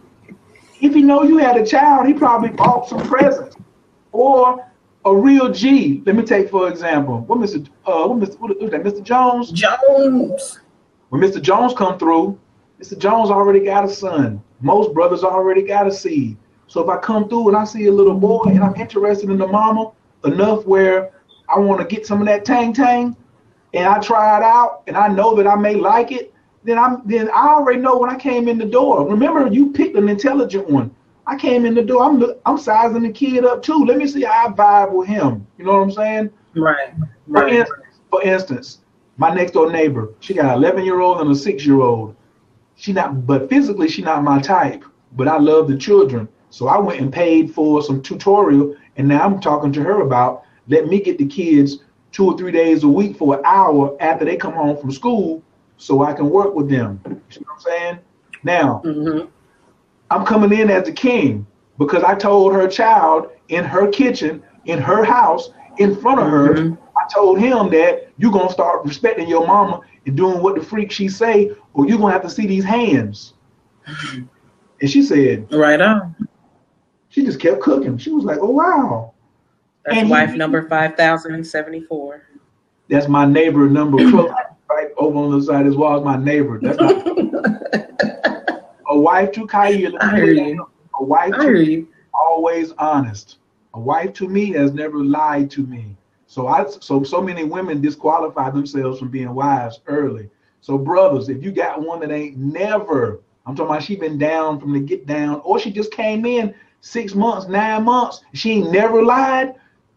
Speaker 2: If he know you had a child, he probably bought some presents or a real G. Let me take for example, what Mr. Jones?
Speaker 1: Jones.
Speaker 2: When Mr. Jones come through, Mr. Jones already got a son. Most brothers already got a seed. So if I come through and I see a little boy and I'm interested in the mama enough where I want to get some of that tang, and I try it out and I know that I may like it, then I already know when I came in the door. Remember, you picked an intelligent one. I came in the door. I'm sizing the kid up too. Let me see how I vibe with him. You know what I'm saying?
Speaker 1: Right.
Speaker 2: For instance, my next door neighbor, she got an 11-year-old and a 6-year-old. But physically she not my type. But I love the children. So I went and paid for some tutorial, and now I'm talking to her about let me get the kids 2 or 3 days a week for an hour after they come home from school so I can work with them. You know what I'm saying? Now, I'm coming in as the king because I told her child in her kitchen, in her house, in front of her, I told him that you're going to start respecting your mama and doing what the freak she say, or you're going to have to see these hands. And she said,
Speaker 1: right on.
Speaker 2: She just kept cooking. She was like, oh, wow.
Speaker 1: That's wife number 5074.
Speaker 2: That's my neighbor number right over on the side as well as my neighbor. That's not a wife to Khayr.
Speaker 1: I hear you.
Speaker 2: A wife to me, always honest. A wife to me has never lied to me. So many women disqualify themselves from being wives early. So brothers, if you got one that ain't never, I'm talking about she been down from the get down, or she just came in 6 months, 9 months, she ain't never lied,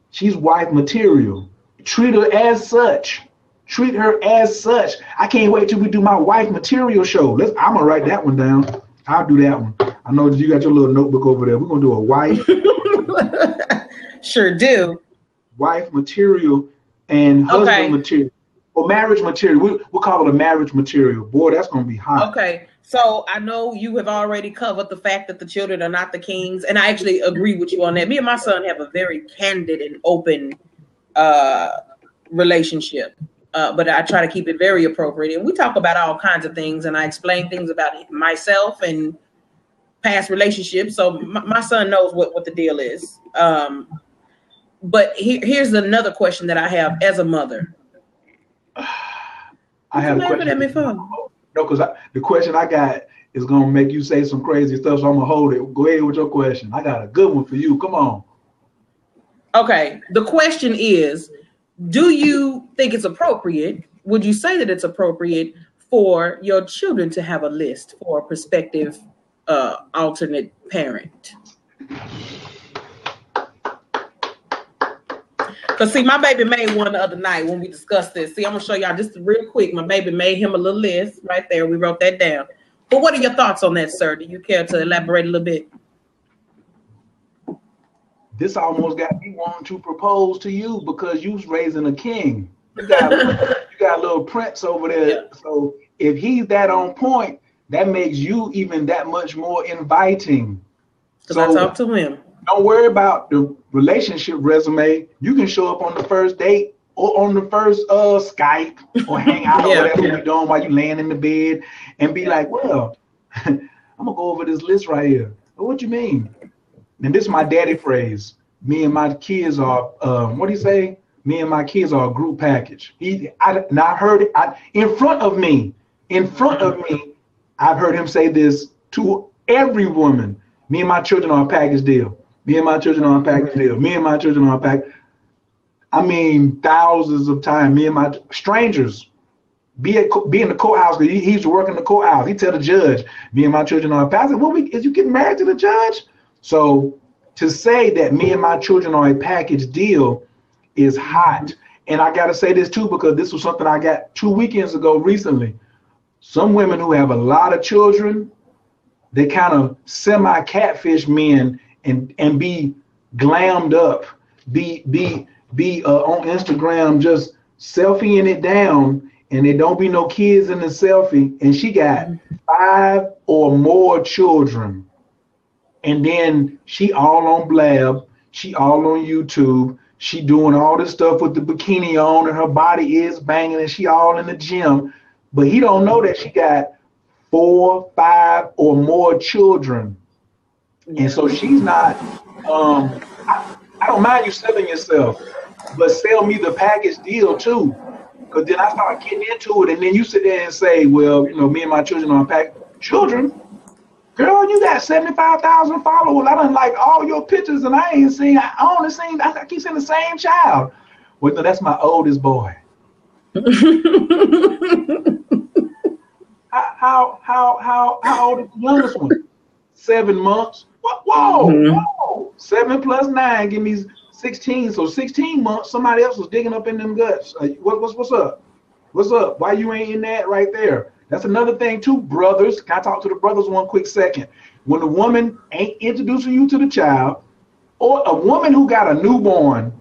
Speaker 2: she's wife material. Treat her as such. Treat her as such. I can't wait till we do my wife material show. I'm gonna write that one down. I'll do that one. I know you got your little notebook over there. We're gonna do a wife.
Speaker 1: Sure do.
Speaker 2: Wife material and husband material. Or marriage material. We'll call it a marriage material. Boy, that's gonna be hot.
Speaker 1: Okay. So I know you have already covered the fact that the children are not the kings, and I actually agree with you on that. Me and my son have a very candid and open relationship, but I try to keep it very appropriate. And we talk about all kinds of things, and I explain things about myself and past relationships. So my son knows what the deal is. But here's another question that I have as a mother.
Speaker 2: I had a question.
Speaker 1: At me for?
Speaker 2: No, because the question I got is gonna make you say some crazy stuff, so I'm gonna hold it. Go ahead with your question. I got a good one for you. Come on.
Speaker 1: Okay. The question is, do you think it's appropriate? Would you say that it's appropriate for your children to have a list for a prospective alternate parent? Because, see, my baby made one the other night when we discussed this. See, I'm going to show y'all just real quick. My baby made him a little list right there. We wrote that down. But what are your thoughts on that, sir? Do you care to elaborate a little bit?
Speaker 2: This almost got me wanting to propose to you because you was raising a king. You got a little prince over there. Yeah. So if he's that on point, that makes you even that much more inviting.
Speaker 1: So I talk to him.
Speaker 2: Don't worry about the relationship resume. You can show up on the first date or on the first Skype or hang out or whatever you're doing while you're laying in the bed and be like, well, I'm gonna go over this list right here. What you mean? And this is my daddy phrase. Me and my kids are what do you say? Me and my kids are a group package. I heard it in front of me. I've heard him say this to every woman. Me and my children are a package deal. Me and my children are a package deal. Me and my children are a package. I mean, thousands of times. Me and my strangers be in the courthouse. He used to work in the courthouse. He tell the judge, me and my children are a package. Well, is you getting married to the judge? So to say that me and my children are a package deal is hot. And I got to say this too, because this was something I got 2 weekends ago recently. Some women who have a lot of children, they kind of semi-catfish men and be glammed up, be on Instagram just selfieing it down, and there don't be no kids in the selfie, and she got 5 or more children. And then she all on Blab, she all on YouTube, she doing all this stuff with the bikini on, and her body is banging, and she all in the gym. But he don't know that she got 4, 5 or more children. And so she's not, I don't mind you selling yourself, but sell me the package deal too. Because then I start getting into it, and then you sit there and say, well, you know, me and my children are package. Children? Girl, you got 75,000 followers. I done like all your pictures, and I keep seeing the same child. Well, no, that's my oldest boy. How old is the youngest one? 7 months. What? Whoa. 7 plus 9 give me 16. So 16 months, somebody else was digging up in them guts. What's up? What's up? Why you ain't in that right there? That's another thing too, brothers. Can I talk to the brothers one quick second? When the woman ain't introducing you to the child, or a woman who got a newborn,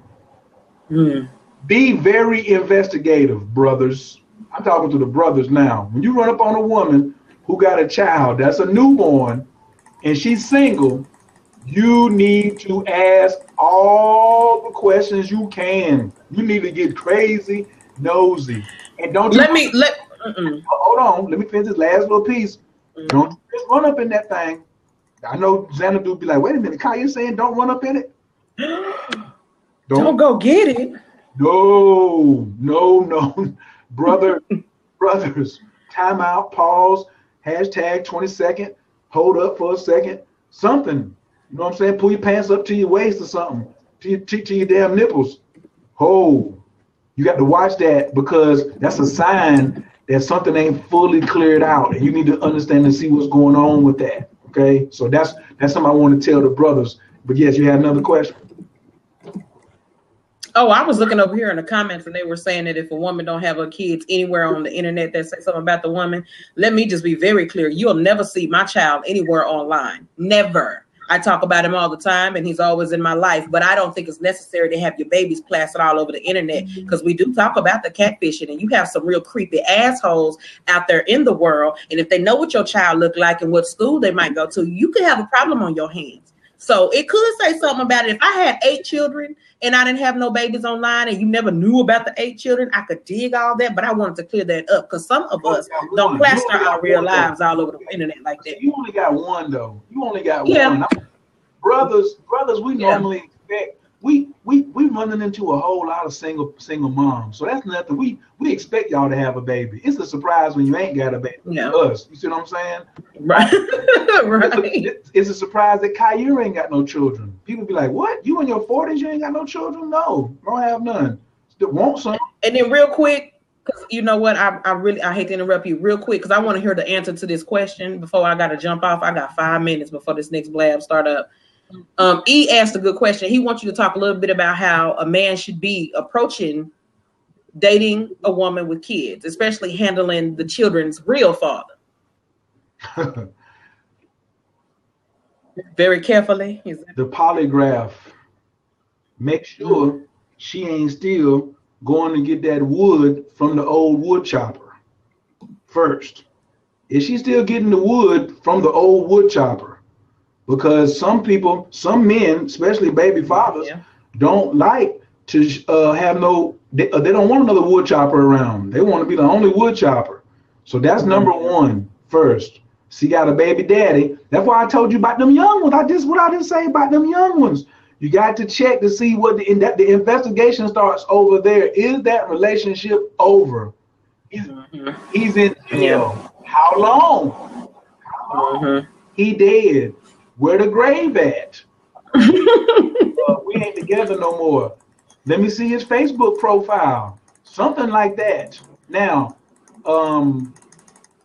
Speaker 2: be very investigative, brothers. I'm talking to the brothers now. When you run up on a woman who got a child that's a newborn and she's single, you need to ask all the questions you can. You need to get crazy nosy. And don't hold on, let me finish this last little piece. Don't just run up in that thing. I know Xanadu be like, wait a minute, Khayr, you saying don't run up in it?
Speaker 1: Don't go get it.
Speaker 2: No. Brothers, time out, pause, hashtag 20-second, hold up for a second, something. You know what I'm saying? Pull your pants up to your waist or something, to your damn nipples. Oh, you got to watch that, because that's a sign that something ain't fully cleared out, and you need to understand and see what's going on with that. Okay, so that's something I want to tell the brothers. But yes, you had another question.
Speaker 1: Oh, I was looking over here in the comments, and they were saying that if a woman don't have her kids anywhere on the internet that say something about the woman, let me just be very clear. You'll never see my child anywhere online. Never. I talk about him all the time, and he's always in my life, but I don't think it's necessary to have your babies plastered all over the internet, because we do talk about the catfishing, and you have some real creepy assholes out there in the world. And if they know what your child look like and what school they might go to, you could have a problem on your hands. So it could say something about it. If I had 8 children and I didn't have no babies online and you never knew about the 8 children, I could dig all that, but I wanted to clear that up, because some of us don't plaster our real lives all over the internet like that.
Speaker 2: You only got one though. You only got one. Brothers, we normally expect we running into a whole lot of single moms. So that's nothing. We expect y'all to have a baby. It's a surprise when you ain't got a baby.
Speaker 1: Yeah.
Speaker 2: Us. You see what I'm saying?
Speaker 1: Right. Right.
Speaker 2: It's a surprise that Khayr ain't got no children. People be like, what? You in your 40s, you ain't got no children? No, don't have none. Still want some.
Speaker 1: And then real quick, because you know what, I hate to interrupt you real quick because I want to hear the answer to this question before I got to jump off. I got 5 minutes before this next blab start up. E asked a good question. He wants you to talk a little bit about how a man should be approaching dating a woman with kids, especially handling the children's real father. Very carefully.
Speaker 2: The polygraph. Make sure she ain't still going to get that wood from the old wood chopper first. Is she still getting the wood from the old wood chopper? Because some people, some men, especially baby fathers, don't like to have they don't want another wood chopper around. They want to be the only wood chopper. So that's number one first. She got a baby daddy. That's why I told you about them young ones. What I didn't say about them young ones. You got to check to see what the investigation starts over there. Is that relationship over? He's in jail. How long? He dead. Where the grave at? We ain't together no more. Let me see his Facebook profile. Something like that. Now,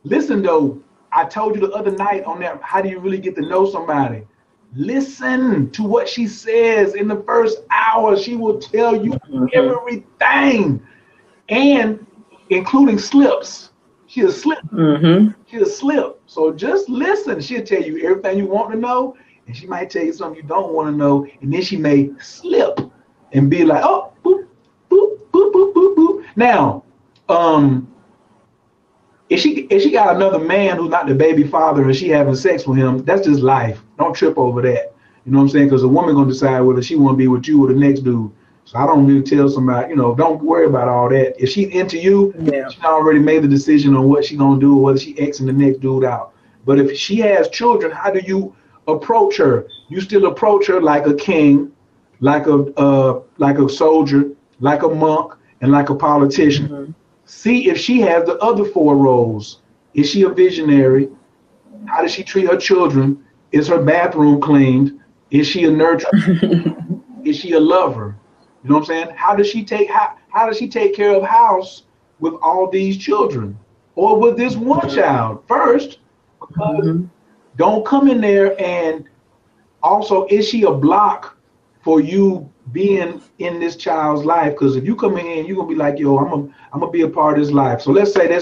Speaker 2: listen though, I told you the other night on that, how do you really get to know somebody? Listen to what she says in the first hour. She will tell you everything, and including slips. She'll slip. She'll slip. So just listen. She'll tell you everything you want to know, and she might tell you something you don't want to know, and then she may slip and be like, oh, boop, boop, boop, boop, boop, boop. Now, if she got another man who's not the baby father and she having sex with him, that's just life. Don't trip over that. You know what I'm saying? Because a woman gonna decide whether she want to be with you or the next dude. So I don't really tell somebody, don't worry about all that. If she's into you, she already made the decision on what she gonna do or whether she Xing the next dude out. But if she has children, how do you approach her? You still approach her like a king, like a soldier, like a monk, and like a politician. See if she has the other 4 roles. Is she a visionary? How does she treat her children? Is her bathroom cleaned? Is she a nurturer? Is she a lover? You know what I'm saying? How does she take care of house with all these children, or with this one child first? Because don't come in there. And also, is she a block for you being in this child's life? Because if you come in, you're gonna be like, yo, I'm gonna be a part of this life. So let's say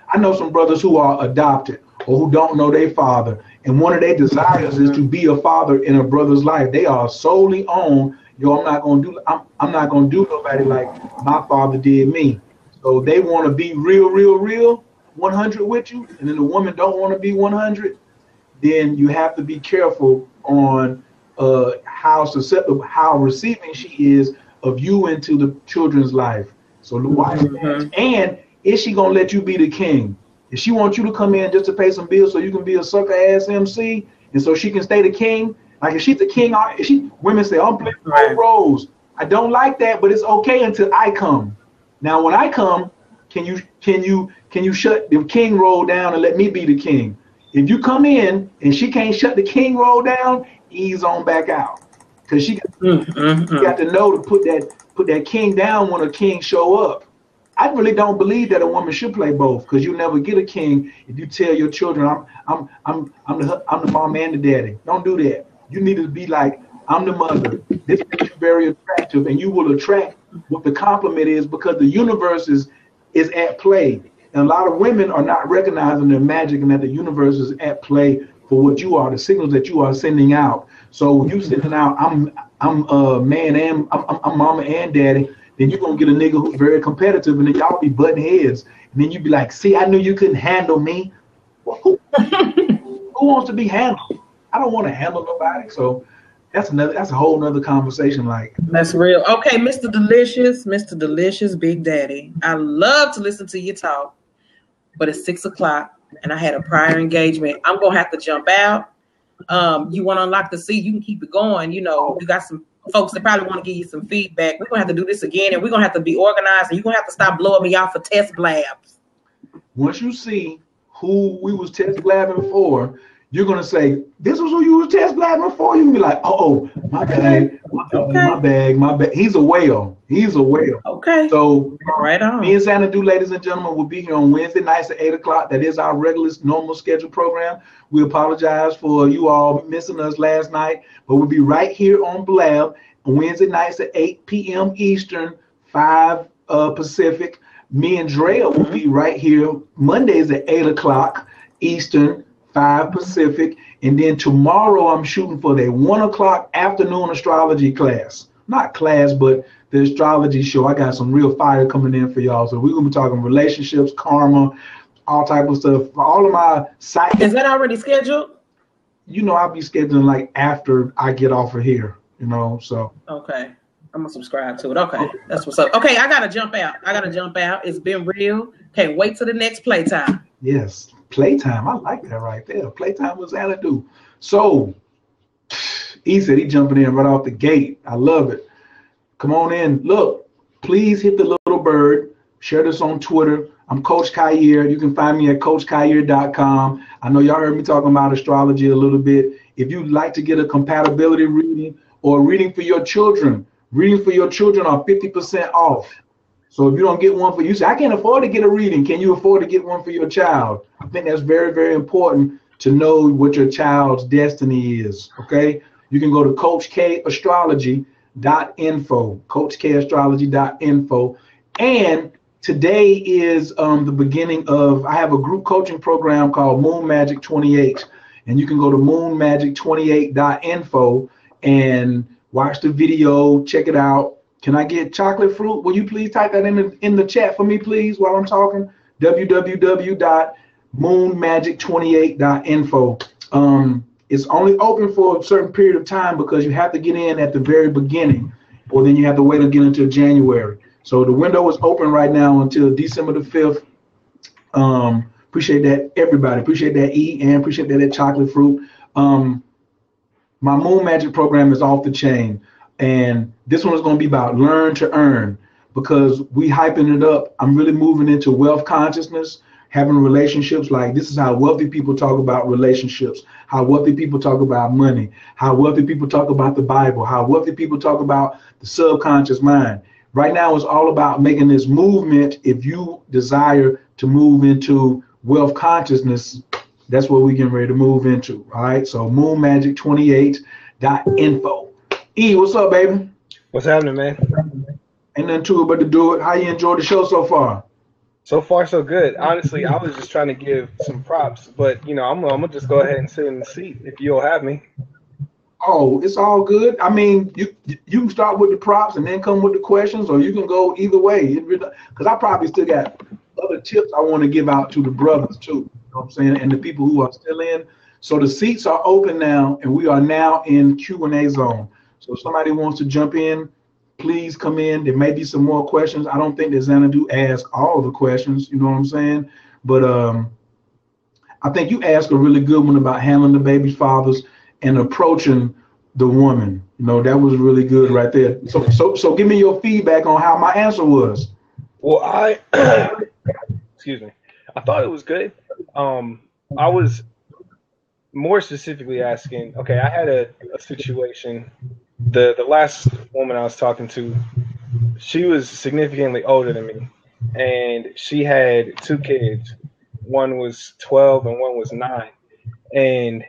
Speaker 2: I know some brothers who are adopted or who don't know their father, and one of their desires is to be a father in a brother's life. They are solely on, yo, I'm not gonna do nobody like my father did me. So they want to be real 100 with you, and then the woman don't want to be 100. Then you have to be careful on how susceptible, how receiving she is of you into the children's life. So the wife, and is she gonna let you be the king? If she wants you to come in just to pay some bills so you can be a sucker ass MC, and so she can stay the king, like if she's the king, women say, I'm playing both roles. I don't like that, but it's okay until I come. Now when I come, can you shut the king role down and let me be the king? If you come in and she can't shut the king role down, ease on back out, because she got to know to put that king down when a king show up. I really don't believe that a woman should play both, because you never get a king if you tell your children I'm the mom and the daddy. Don't do that. You need to be like, I'm the mother. This makes you very attractive, and you will attract what the compliment is, because the universe is at play. And a lot of women are not recognizing their magic and that the universe is at play for what you are, the signals that you are sending out. So when you sending out, I'm man and I'm mama and daddy, then you're gonna get a nigga who's very competitive, and then y'all be butting heads. And then you be like, see, I knew you couldn't handle me. Well, who wants to be handled? I don't want to handle nobody. So that's a whole nother conversation. Like,
Speaker 1: that's real. Okay, Mr. Delicious Big Daddy. I love to listen to you talk, but it's 6 o'clock and I had a prior engagement. I'm gonna have to jump out. You want to unlock the seat, you can keep it going. You got some folks that probably want to give you some feedback. We're gonna have to do this again, and we're gonna have to be organized, and you're gonna have to stop blowing me off for test blabs.
Speaker 2: Once you see who we was test blabbing for, you're gonna say, "This was who you was test blabbing for." You can be like, "Oh, my bad, my bad." He's a whale.
Speaker 1: Okay.
Speaker 2: So
Speaker 1: right on.
Speaker 2: Me and Xanadu, ladies and gentlemen, will be here on Wednesday nights at 8 o'clock. That is our regular, normal scheduled program. We apologize for you all missing us last night, but we'll be right here on Blab on Wednesday nights at 8 p.m. Eastern, 5 Pacific. Me and Drea will be right here Mondays at 8 o'clock Eastern, 5 Pacific. And then tomorrow I'm shooting for the 1 o'clock afternoon astrology class. Not class, but the astrology show. I got some real fire coming in for y'all. So we're going to be talking relationships, karma, all type of stuff. For all of my sites.
Speaker 1: Is that already scheduled?
Speaker 2: You know, I'll be scheduling like after I get off of here, you know, so.
Speaker 1: Okay. I'm going to subscribe to it. Okay. That's what's up. Okay. I got to jump out. It's been real. Can't wait till the next playtime.
Speaker 2: Yes. Playtime. I like that right there. Playtime with Xanadu. So, he said he jumping in right off the gate. I love it. Come on in. Look, please hit the little bird. Share this on Twitter. I'm Coach Khayr. You can find me at CoachKhayr.com. I know y'all heard me talking about astrology a little bit. If you'd like to get a compatibility reading or reading for your children are 50% off. So if you don't get one for you, say, I can't afford to get a reading. Can you afford to get one for your child? I think that's very, very important to know what your child's destiny is. Okay. You can go to CoachKAstrology.info, CoachKAstrology.info. And today is the beginning of, I have a group coaching program called Moon Magic 28. And you can go to moonmagic28.info and watch the video, check it out. Can I get chocolate fruit? Will you please type that in the chat for me, please, while I'm talking? www.moonmagic28.info. It's only open for a certain period of time because you have to get in at the very beginning, or then you have to wait to get until January. So the window is open right now until December the 5th. Appreciate that, everybody. Appreciate that, E, and appreciate that chocolate fruit. My Moon Magic program is off the chain. And this one is going to be about learn to earn, because we hyping it up. I'm really moving into wealth consciousness, having relationships. Like, this is how wealthy people talk about relationships, how wealthy people talk about money, how wealthy people talk about the Bible, how wealthy people talk about the subconscious mind. Right now, it's all about making this movement. If you desire to move into wealth consciousness, that's what we're getting ready to move into. All right. So moonmagic28.info. E, what's up, baby?
Speaker 3: What's happening, man?
Speaker 2: Ain't nothing to it but to do it. How you enjoyed the show so far?
Speaker 3: So far, so good. Honestly, I was just trying to give some props, but, you know, I'm gonna just go ahead and sit in the seat if you'll have me.
Speaker 2: Oh, it's all good. I mean, you can start with the props and then come with the questions, or you can go either way. Because I probably still got other tips I want to give out to the brothers too. You know what I'm saying? And the people who are still in. So the seats are open now, and we are now in Q&A zone. So if somebody wants to jump in, please come in. There may be some more questions. I don't think that Xanadu asked all the questions, you know what I'm saying? But I think you asked a really good one about handling the baby's fathers and approaching the woman. You know, that was really good right there. So give me your feedback on how my answer was.
Speaker 3: Well, excuse me. I thought it was good. I was more specifically asking, okay, I had a situation. The last woman I was talking to, she was significantly older than me, and she had 2 kids. One was 12 and one was 9. And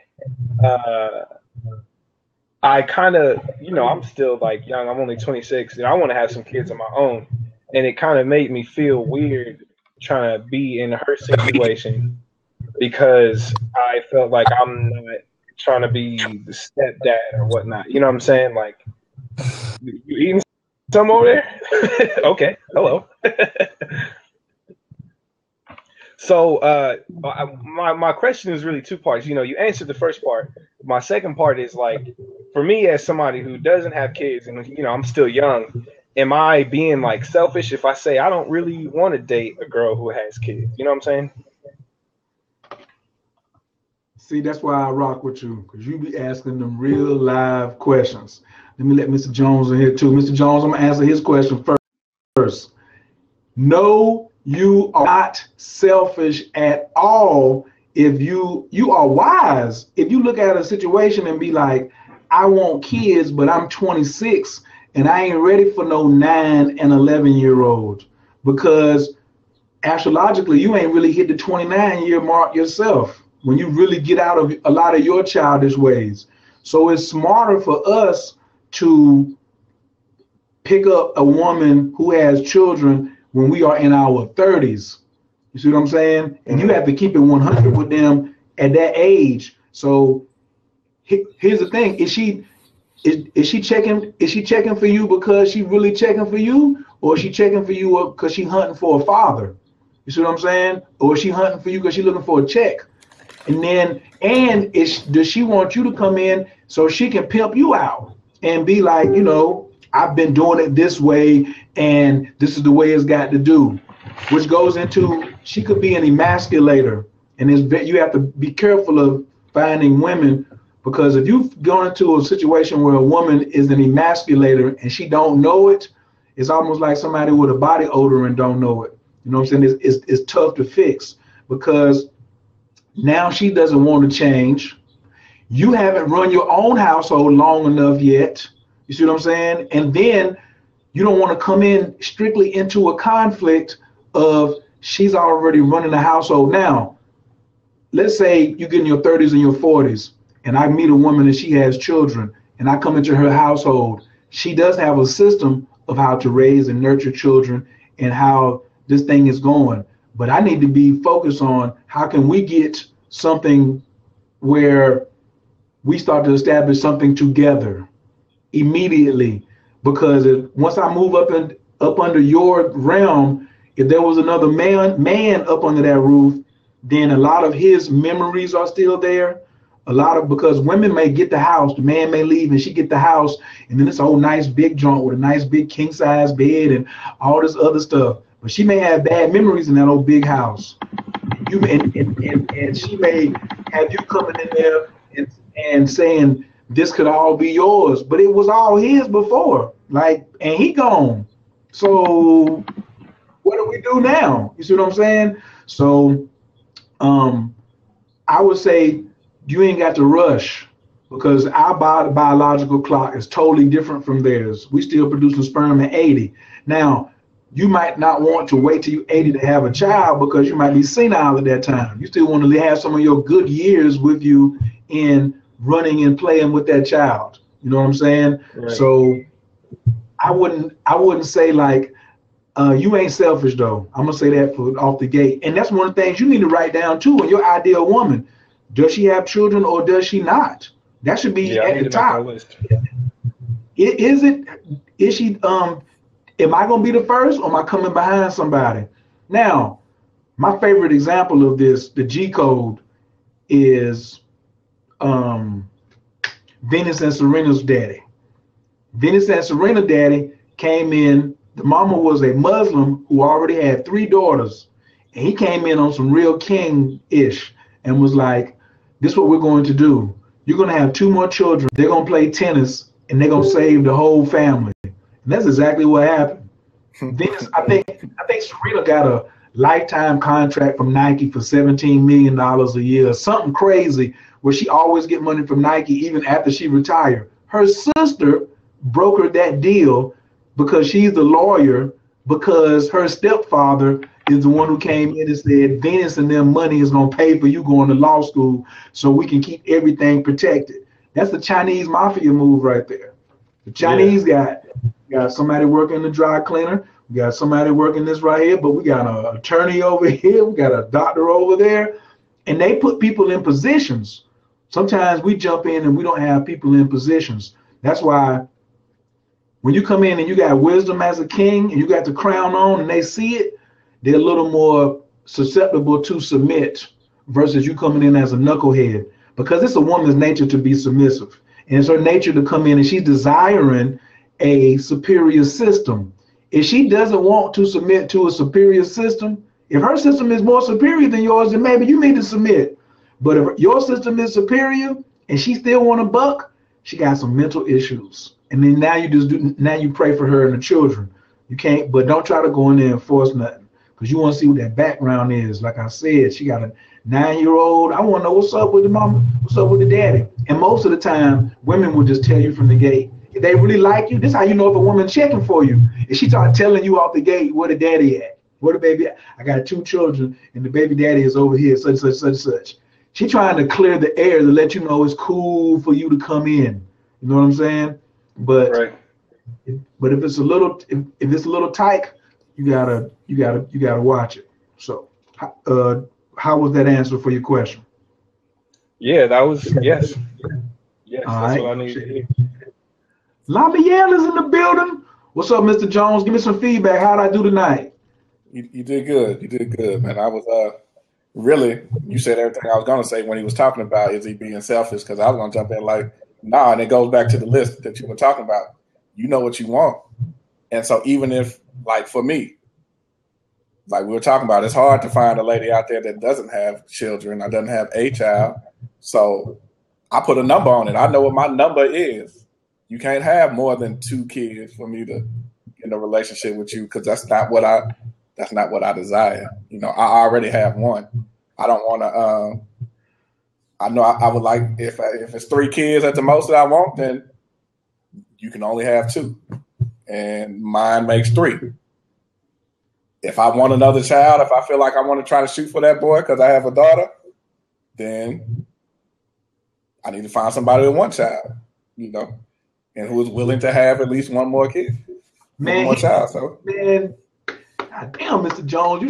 Speaker 3: I kind of, you know, I'm still like young. I'm only 26, and I want to have some kids of my own. And it kind of made me feel weird trying to be in her situation, because I felt like I'm not trying to be the stepdad or whatnot. You know what I'm saying? Like, you eating some over there? Okay, hello. So my question is really 2 parts. You know, you answered the first part. My second part is, like, for me as somebody who doesn't have kids, and, you know, I'm still young, am I being, like, selfish if I say I don't really want to date a girl who has kids? You know what I'm saying?
Speaker 2: See, that's why I rock with you, because you be asking them real live questions. Let me let Mr. Jones in here too. Mr. Jones, I'm gonna answer his question first. No, you are not selfish at all. If you are wise, if you look at a situation and be like, I want kids, but I'm 26 and I ain't ready for no 9 and 11-year-olds, because astrologically you ain't really hit the 29-year mark yourself when you really get out of a lot of your childish ways. So it's smarter for us to pick up a woman who has children when we are in our 30s. You see what I'm saying? And you have to keep it 100 with them at that age. So here's the thing: is she checking? Is she checking for you because she really checking for you, or is she checking for you because she hunting for a father? You see what I'm saying? Or is she hunting for you because she looking for a check? And then, does she want you to come in so she can pimp you out and be like, you know, I've been doing it this way, and this is the way it's got to do, which goes into, she could be an emasculator, and you have to be careful of finding women, because if you've gone into a situation where a woman is an emasculator and she don't know it, it's almost like somebody with a body odor and don't know it. You know what I'm saying? It's tough to fix, because now she doesn't want to change. You haven't run your own household long enough yet. You see what I'm saying? And then you don't want to come in strictly into a conflict of she's already running the household. Now, let's say you get in your 30s and your 40s, and I meet a woman and she has children, and I come into her household. She does have a system of how to raise and nurture children and how this thing is going. But I need to be focused on how can we get something where we start to establish something together immediately, because once I move up under your realm, if there was another man up under that roof, then a lot of his memories are still there. Because women may get the house, the man may leave and she get the house, and then it's a whole nice big joint with a nice big king size bed and all this other stuff. But she may have bad memories in that old big house. And she may have you coming in there and saying this could all be yours, but it was all his before. And he gone. So what do we do now? You see what I'm saying? So I would say you ain't got to rush, because our biological clock is totally different from theirs. We still producing sperm at 80. Now, you might not want to wait till you're 80 to have a child, because you might be senile at that time. You still want to have some of your good years with you in running and playing with that child. You know what I'm saying? Right. So I wouldn't say you ain't selfish though. I'm gonna say that off the gate. And that's one of the things you need to write down too in your ideal woman. Does she have children or does she not? That should be at the top. Is she am I gonna be the first, or am I coming behind somebody? Now, my favorite example of this, the G code, is Venus and Serena's daddy. Venus and Serena daddy came in, the mama was a Muslim who already had 3 daughters, and he came in on some real king-ish and was like, this is what we're going to do. You're going to have 2 more children. They're going to play tennis, and they're going to save the whole family. And that's exactly what happened. Venus, I think Serena got a lifetime contract from Nike for $17 million a year, something crazy, where she always get money from Nike even after she retired. Her sister brokered that deal because she's the lawyer, because her stepfather is the one who came in and said, Venus and their money is going to pay for you going to law school so we can keep everything protected. That's the Chinese mafia move right there. The Chinese got somebody working the dry cleaner. We got somebody working this right here, but we got an attorney over here. We got a doctor over there. And they put people in positions. Sometimes we jump in and we don't have people in positions. That's why when you come in and you got wisdom as a king and you got the crown on and they see it, they're a little more susceptible to submit versus you coming in as a knucklehead, because it's a woman's nature to be submissive. And it's her nature to come in and she's desiring a superior system. If she doesn't want to submit to a superior system, if her system is more superior than yours, then maybe you need to submit. But if your system is superior and she still want a buck, she got some mental issues. And then now you pray for her and the children. You can't, but don't try to go in there and force nothing, because you want to see what that background is. Like I said, she got a 9-year-old. I want to know what's up with the mama, what's up with the daddy. And most of the time, women will just tell you from the gate. If they really like you, this is how you know if a woman checking for you. If she start telling you off the gate where the daddy at, where the baby at. I got 2 children and the baby daddy is over here, such, such, such, such. She trying to clear the air to let you know it's cool for you to come in. You know what I'm saying? But
Speaker 3: right.
Speaker 2: But if it's a little tight, you gotta watch it. So, how was that answer for your question?
Speaker 3: Yeah, that was yes. Yes,
Speaker 2: All
Speaker 3: that's
Speaker 2: right.
Speaker 3: what I need to hear.
Speaker 2: Lamiel is in the building. What's up, Mr. Jones? Give me some feedback. How'd I do tonight?
Speaker 4: You did good. You did good, man. I was really, you said everything I was gonna say when he was talking about is he being selfish, because I was gonna jump in like, nah, and it goes back to the list that you were talking about. You know what you want. And so even if, like for me, like we were talking about, it's hard to find a lady out there that doesn't have children or doesn't have a child. So I put a number on it. I know what my number is. You can't have more than 2 kids for me to get in a relationship with you, because that's not what I desire. You know, I already have one. I don't want to. I know I would like, if it's 3 kids at the most that I want, then you can only have 2, and mine makes 3. If I want another child, if I feel like I want to try to shoot for that boy because I have a daughter, then I need to find somebody with 1 child, you know, and who is willing to have at least 1 more kid,
Speaker 2: Man,
Speaker 4: 1 more child. So,
Speaker 2: man, God damn, Mr. Jones,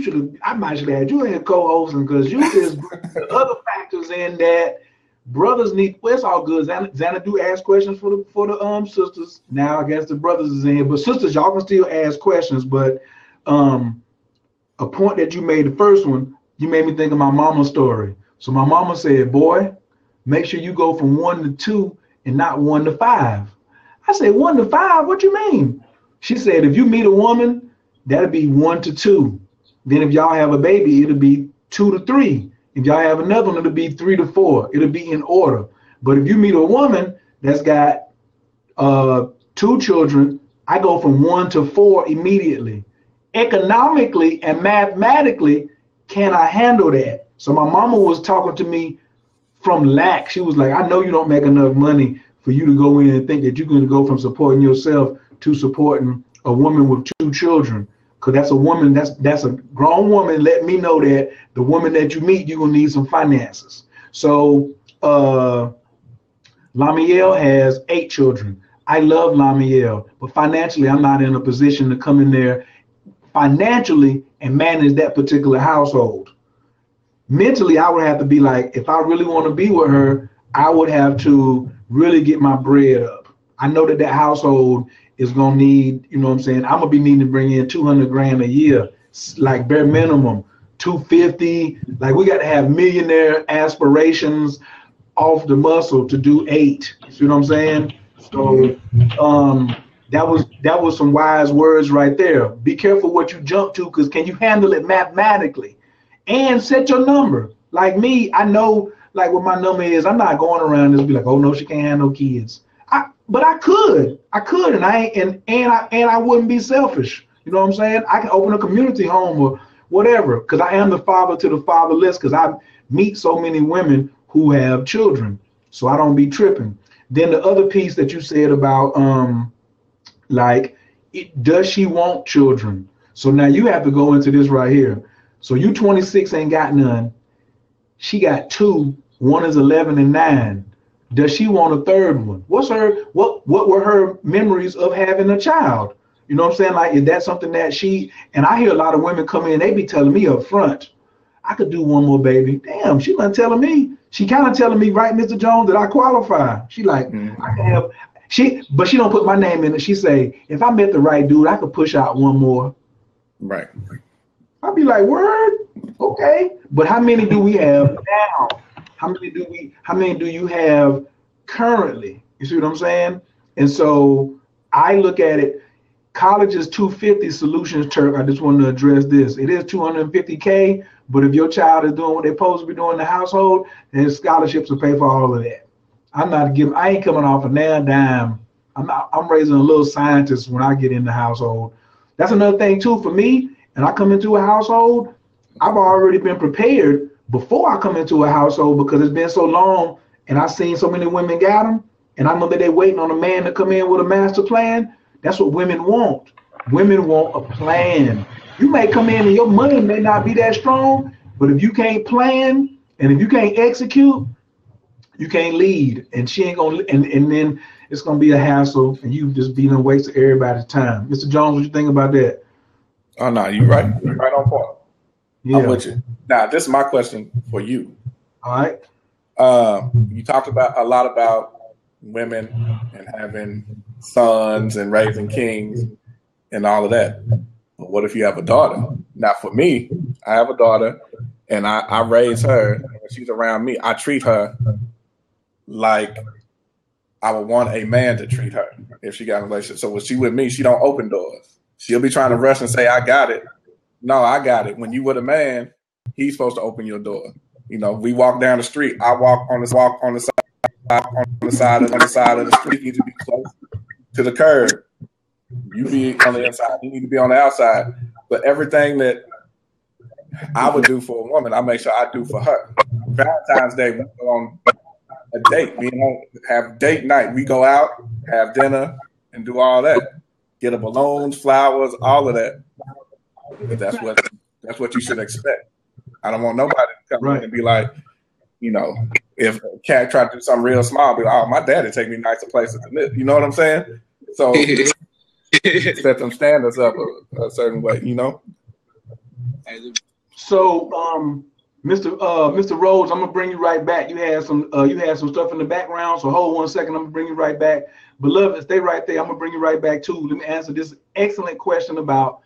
Speaker 2: I might have had you in here co-hosting, because you just bring the other factors in that brothers need. Well, it's all good. Xanadu asked questions for the sisters. Now I guess the brothers is in here, but sisters, y'all can still ask questions. But a point that you made, the first one, you made me think of my mama's story. So my mama said, boy, make sure you go from 1 to 2 and not 1 to 5. I said, 1 to 5? What you mean? She said, if you meet a woman, that'll be 1 to 2. Then if y'all have a baby, it'll be 2 to 3. If y'all have another one, it'll be 3 to 4. It'll be in order. But if you meet a woman that's got 2 children, I go from 1 to 4 immediately. Economically and mathematically, can I handle that? So my mama was talking to me from lack. She was like, I know you don't make enough money for you to go in and think that you're going to go from supporting yourself to supporting a woman with 2 children. Because that's a woman, that's a grown woman. Let me know that the woman that you meet, you're going to need some finances. So Lamiel has 8 children. I love Lamiel, but financially, I'm not in a position to come in there financially and manage that particular household. Mentally, I would have to be like, if I really want to be with her, I would have to really get my bread up. I know that household is going to need, you know what I'm saying? I'm going to be needing to bring in $200,000 a year, like bare minimum, 250. Like we got to have millionaire aspirations off the muscle to do 8. You see what I'm saying? So that was some wise words right there. Be careful what you jump to, because can you handle it mathematically? And set your number. Like me, I know like what my number is. I'm not going around and be like, oh no, she can't have no kids. But I could, and I wouldn't be selfish. You know what I'm saying? I can open a community home or whatever, because I am the father to the fatherless, because I meet so many women who have children, so I don't be tripping. Then the other piece that you said about does she want children? So now you have to go into this right here. So you 26 ain't got none. She got 2. One is 11 and 9. Does she want a 3rd one? What were her memories of having a child? You know what I'm saying? Like, is that something that and I hear a lot of women come in, they be telling me up front, I could do 1 more baby. Damn, she not telling me. She kind of telling me, right, Mr. Jones, that I qualify. She like, I can have, but she don't put my name in it. She say, if I met the right dude, I could push out 1 more.
Speaker 4: right.
Speaker 2: I'll be like, word, okay. But how many do we have now? How many do you have currently? You see what I'm saying? And so I look at it, college is $250 solutions, Turk. I just want to address this. It is $250K, But if your child is doing what they're supposed to be doing in the household, then scholarships will pay for all of that. I ain't coming off a nail dime. I'm raising a little scientist when I get in the household. That's another thing too for me. And I come into a household, I've already been prepared before I come into a household because it's been so long and I've seen so many women got them. And I know that they're waiting on a man to come in with a master plan. That's what women want. Women want a plan. You may come in and your money may not be that strong, but if you can't plan and if you can't execute, you can't lead. And she ain't gonna. And then it's gonna be a hassle, and you just be a waste of everybody's time. Mr. Jones, what you think about that?
Speaker 4: Oh no, you're right. You're right on point.
Speaker 2: Yeah.
Speaker 4: I'm with you. Now, this is my question for you.
Speaker 2: All right.
Speaker 4: You talked about a lot about women and having sons and raising kings and all of that. But what if you have a daughter? Now, for me, I have a daughter, and I raise her. And when she's around me, I treat her like I would want a man to treat her if she got in a relationship. So when she with me, she don't open doors. She'll be trying to rush and say, I got it. No, I got it. When you with a man, he's supposed to open your door. You know, we walk down the street. I walk on the side of the street. You need to be close to the curb. You be on the inside. You need to be on the outside. But everything that I would do for a woman, I make sure I do for her. Valentine's Day, we go on a date. We don't have date night. We go out, have dinner, and do all that. Get her balloons, flowers, all of that. But that's what you should expect. I don't want nobody to come in and be like, you know, if a cat tried to do something real small, be like, oh, my daddy take me nicer places than this. You know what I'm saying? So set them standards up a certain way, you know?
Speaker 2: So, Mr. Rhodes, I'm gonna bring you right back. You had some stuff in the background, so hold 1 second. I'm gonna bring you right back. Beloved, stay right there. I'm gonna bring you right back too. Let me answer this excellent question about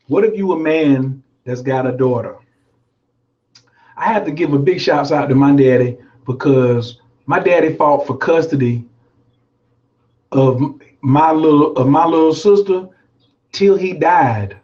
Speaker 2: what if you a man that's got a daughter? I have to give a big shout out to my daddy because my daddy fought for custody of my little sister till he died.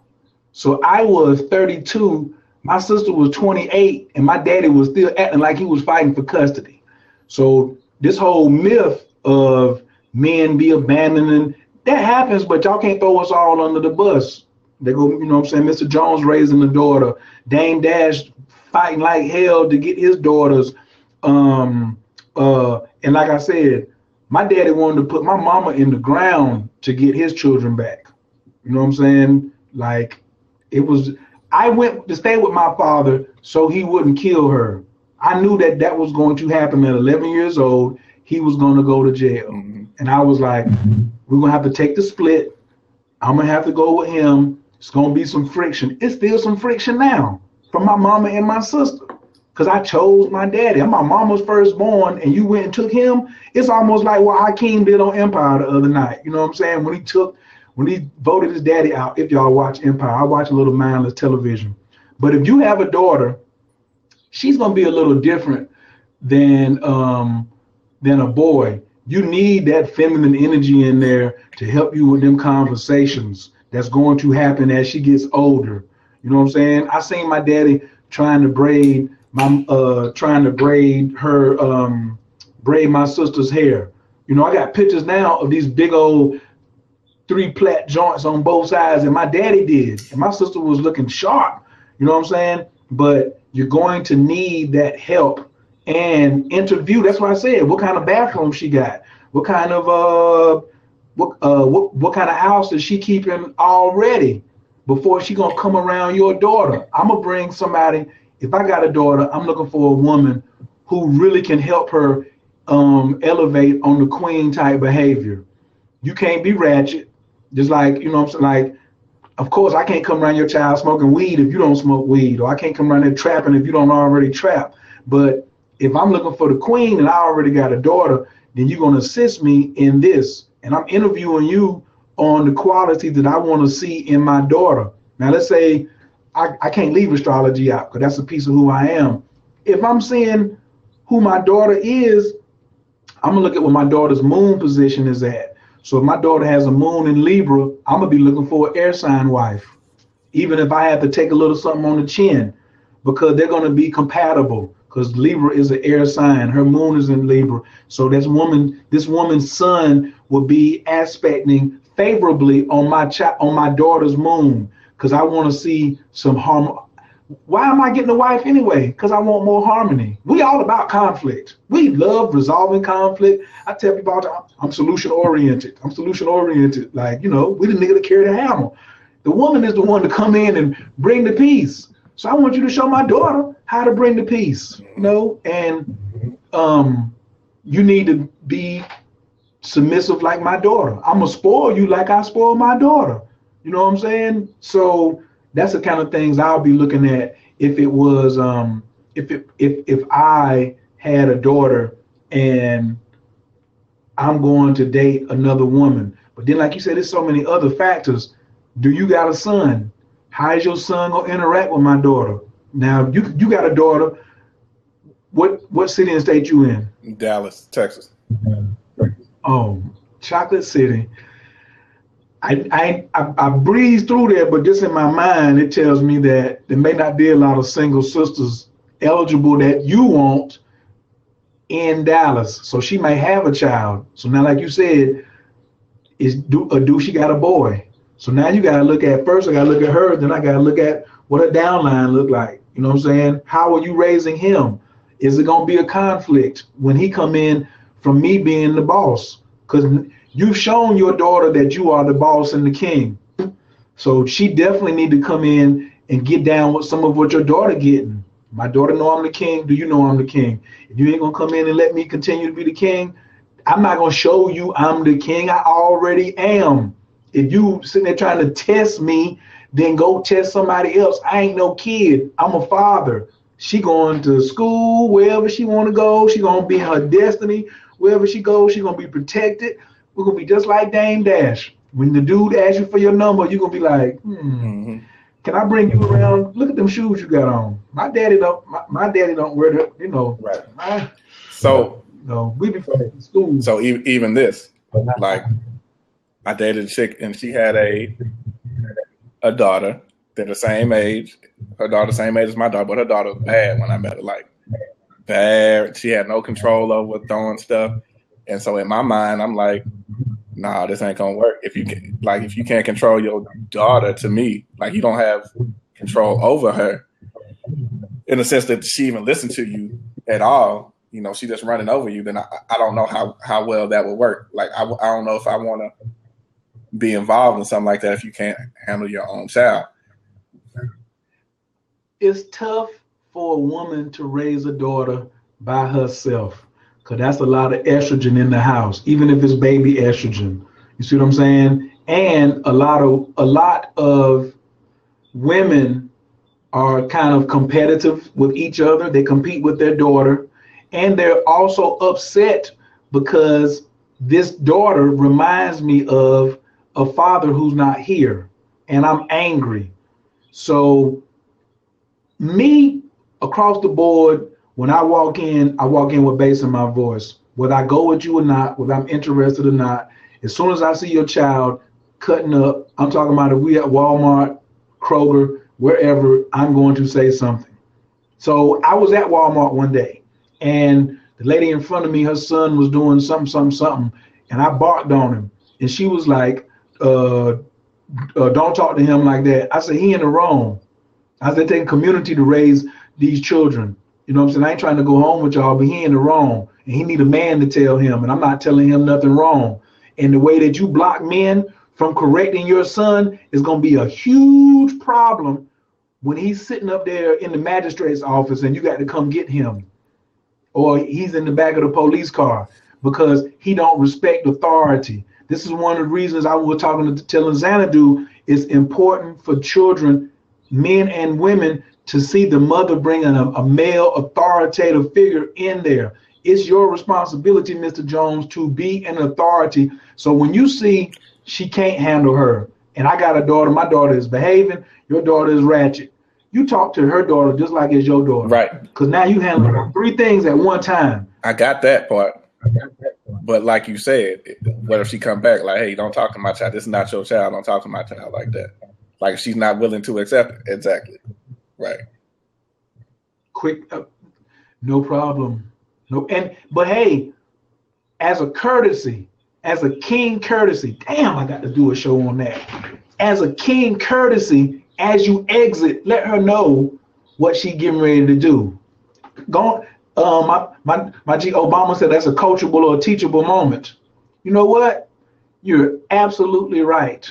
Speaker 2: So I was 32. My sister was 28, and my daddy was still acting like he was fighting for custody. So this whole myth of men be abandoning, that happens, but y'all can't throw us all under the bus. They go, you know what I'm saying? Mr. Jones raising the daughter, Dame Dash fighting like hell to get his daughters. And like I said, my daddy wanted to put my mama in the ground to get his children back. You know what I'm saying? Like I went to stay with my father so he wouldn't kill her. I knew that was going to happen at 11 years old. He was going to go to jail. Mm-hmm. And I was like, we're going to have to take the split. I'm going to have to go with him. It's going to be some friction. It's still some friction now from my mama and my sister because I chose my daddy. I'm my mama's firstborn and you went and took him. It's almost like what Hakeem did on Empire the other night. You know what I'm saying? When he voted his daddy out, if y'all watch Empire, I watch a little mindless television. But if you have a daughter, she's going to be a little different than a boy. You need that feminine energy in there to help you with them conversations that's going to happen as she gets older. You know what I'm saying? I seen my daddy trying to braid my sister's hair. You know, I got pictures now of these big old 3-plait joints on both sides, and my daddy did, and my sister was looking sharp. You know what I'm saying? But you're going to need that help and interview. That's why I said, what kind of bathroom she got? What kind of what kind of house is she keeping already before she gonna come around your daughter? I'm gonna bring somebody. If I got a daughter, I'm looking for a woman who really can help her elevate on the queen type behavior. You can't be ratchet. Just like, you know what I'm saying? Like, of course, I can't come around your child smoking weed if you don't smoke weed, or I can't come around there trapping if you don't already trap. But if I'm looking for the queen and I already got a daughter, then you're going to assist me in this. And I'm interviewing you on the quality that I want to see in my daughter. Now, let's say I can't leave astrology out because that's a piece of who I am. If I'm seeing who my daughter is, I'm going to look at what my daughter's moon position is at. So if my daughter has a moon in Libra, I'm going to be looking for an air sign wife, even if I have to take a little something on the chin. because they're going to be compatible. Because Libra is an air sign. Her moon is in Libra. So this woman's son will be aspecting favorably on my daughter's moon. Because I want to see some harmony. Why am I getting a wife anyway? Because I want more harmony. We all about conflict. We love resolving conflict. I tell people all the time, I'm solution oriented. Like, we the nigga to carry the hammer. The woman is the one to come in and bring the peace. So I want you to show my daughter how to bring the peace, and you need to be submissive like my daughter. I'm gonna spoil you like I spoil my daughter. You know what I'm saying? So that's the kind of things I'll be looking at if it was if I had a daughter and I'm going to date another woman. But then, like you said, there's so many other factors. Do you got a son? How is your son gonna interact with my daughter? Now you got a daughter. What city and state you in?
Speaker 4: Dallas, Texas.
Speaker 2: Oh, Chocolate City. I breezed through there, but just in my mind, it tells me that there may not be a lot of single sisters eligible that you want in Dallas. So she may have a child. So now, like you said, do she got a boy? So now you got to look at, first I got to look at her, then I got to look at what her downline look like. You know what I'm saying? How are you raising him? Is it going to be a conflict when he come in from me being the boss? Because you've shown your daughter that you are the boss and the king. So she definitely need to come in and get down with some of what your daughter getting. My daughter know I'm the king. Do you know I'm the king? If you ain't going to come in and let me continue to be the king, I'm not going to show you I'm the king. I already am. If you sitting there trying to test me, then go test somebody else. I ain't no kid. I'm a father. She going to school, wherever she want to go. She going to be in her destiny. Wherever she goes, she going to be protected. We're going to be just like Dame Dash. When the dude asks you for your number, you're going to be like, can I bring you around? Look at them shoes you got on. My daddy don't wear the,
Speaker 4: Right. So,
Speaker 2: we be from school.
Speaker 4: So even this, like, I dated a chick and she had a daughter. They're the same age. Her daughter, same age as my daughter, but her daughter was bad when I met her. Like, bad. She had no control over throwing stuff. And so in my mind, I'm like, nah, this ain't gonna work. If you can't control your daughter, to me, like, you don't have control over her in the sense that she even listened to you at all. She just running over you. Then I don't know how well that would work. Like, I don't know if I want to be involved in something like that if you can't handle your own child.
Speaker 2: It's tough for a woman to raise a daughter by herself, because that's a lot of estrogen in the house, even if it's baby estrogen. You see what I'm saying? And a lot of women are kind of competitive with each other. They compete with their daughter, and they're also upset because this daughter reminds me of a father who's not here, and I'm angry. So me, across the board, when I walk in with bass in my voice. Whether I go with you or not, whether I'm interested or not, as soon as I see your child cutting up, I'm talking about if we at Walmart, Kroger, wherever, I'm going to say something. So I was at Walmart one day, and the lady in front of me, her son was doing something, and I barked on him. And she was like, don't talk to him like that. I said, he in the wrong. I said, take community to raise these children. You know what I'm saying? I ain't trying to go home with y'all, but he in the wrong. And he need a man to tell him, and I'm not telling him nothing wrong. And the way that you block men from correcting your son is going to be a huge problem when he's sitting up there in the magistrate's office and you got to come get him. Or he's in the back of the police car because he don't respect authority. This is one of the reasons I was telling Xanadu it's important for children, men and women, to see the mother bringing a male authoritative figure in there. It's your responsibility, Mr. Jones, to be an authority. So when you see she can't handle her, and I got a daughter, my daughter is behaving, your daughter is ratchet, you talk to her daughter just like it's your daughter.
Speaker 4: Right.
Speaker 2: Because now you handle three things at one time.
Speaker 4: I got that part. But like you said, what if she come back like, hey, don't talk to my child. This is not your child. Don't talk to my child like that. Like, she's not willing to accept it. Exactly. Right.
Speaker 2: Quick, no problem. No, but hey, as a courtesy, as a king courtesy, damn, I got to do a show on that. As a king courtesy, as you exit, let her know what she getting ready to do. Go. My G Obama said that's a coachable or a teachable moment. You know what? You're absolutely right.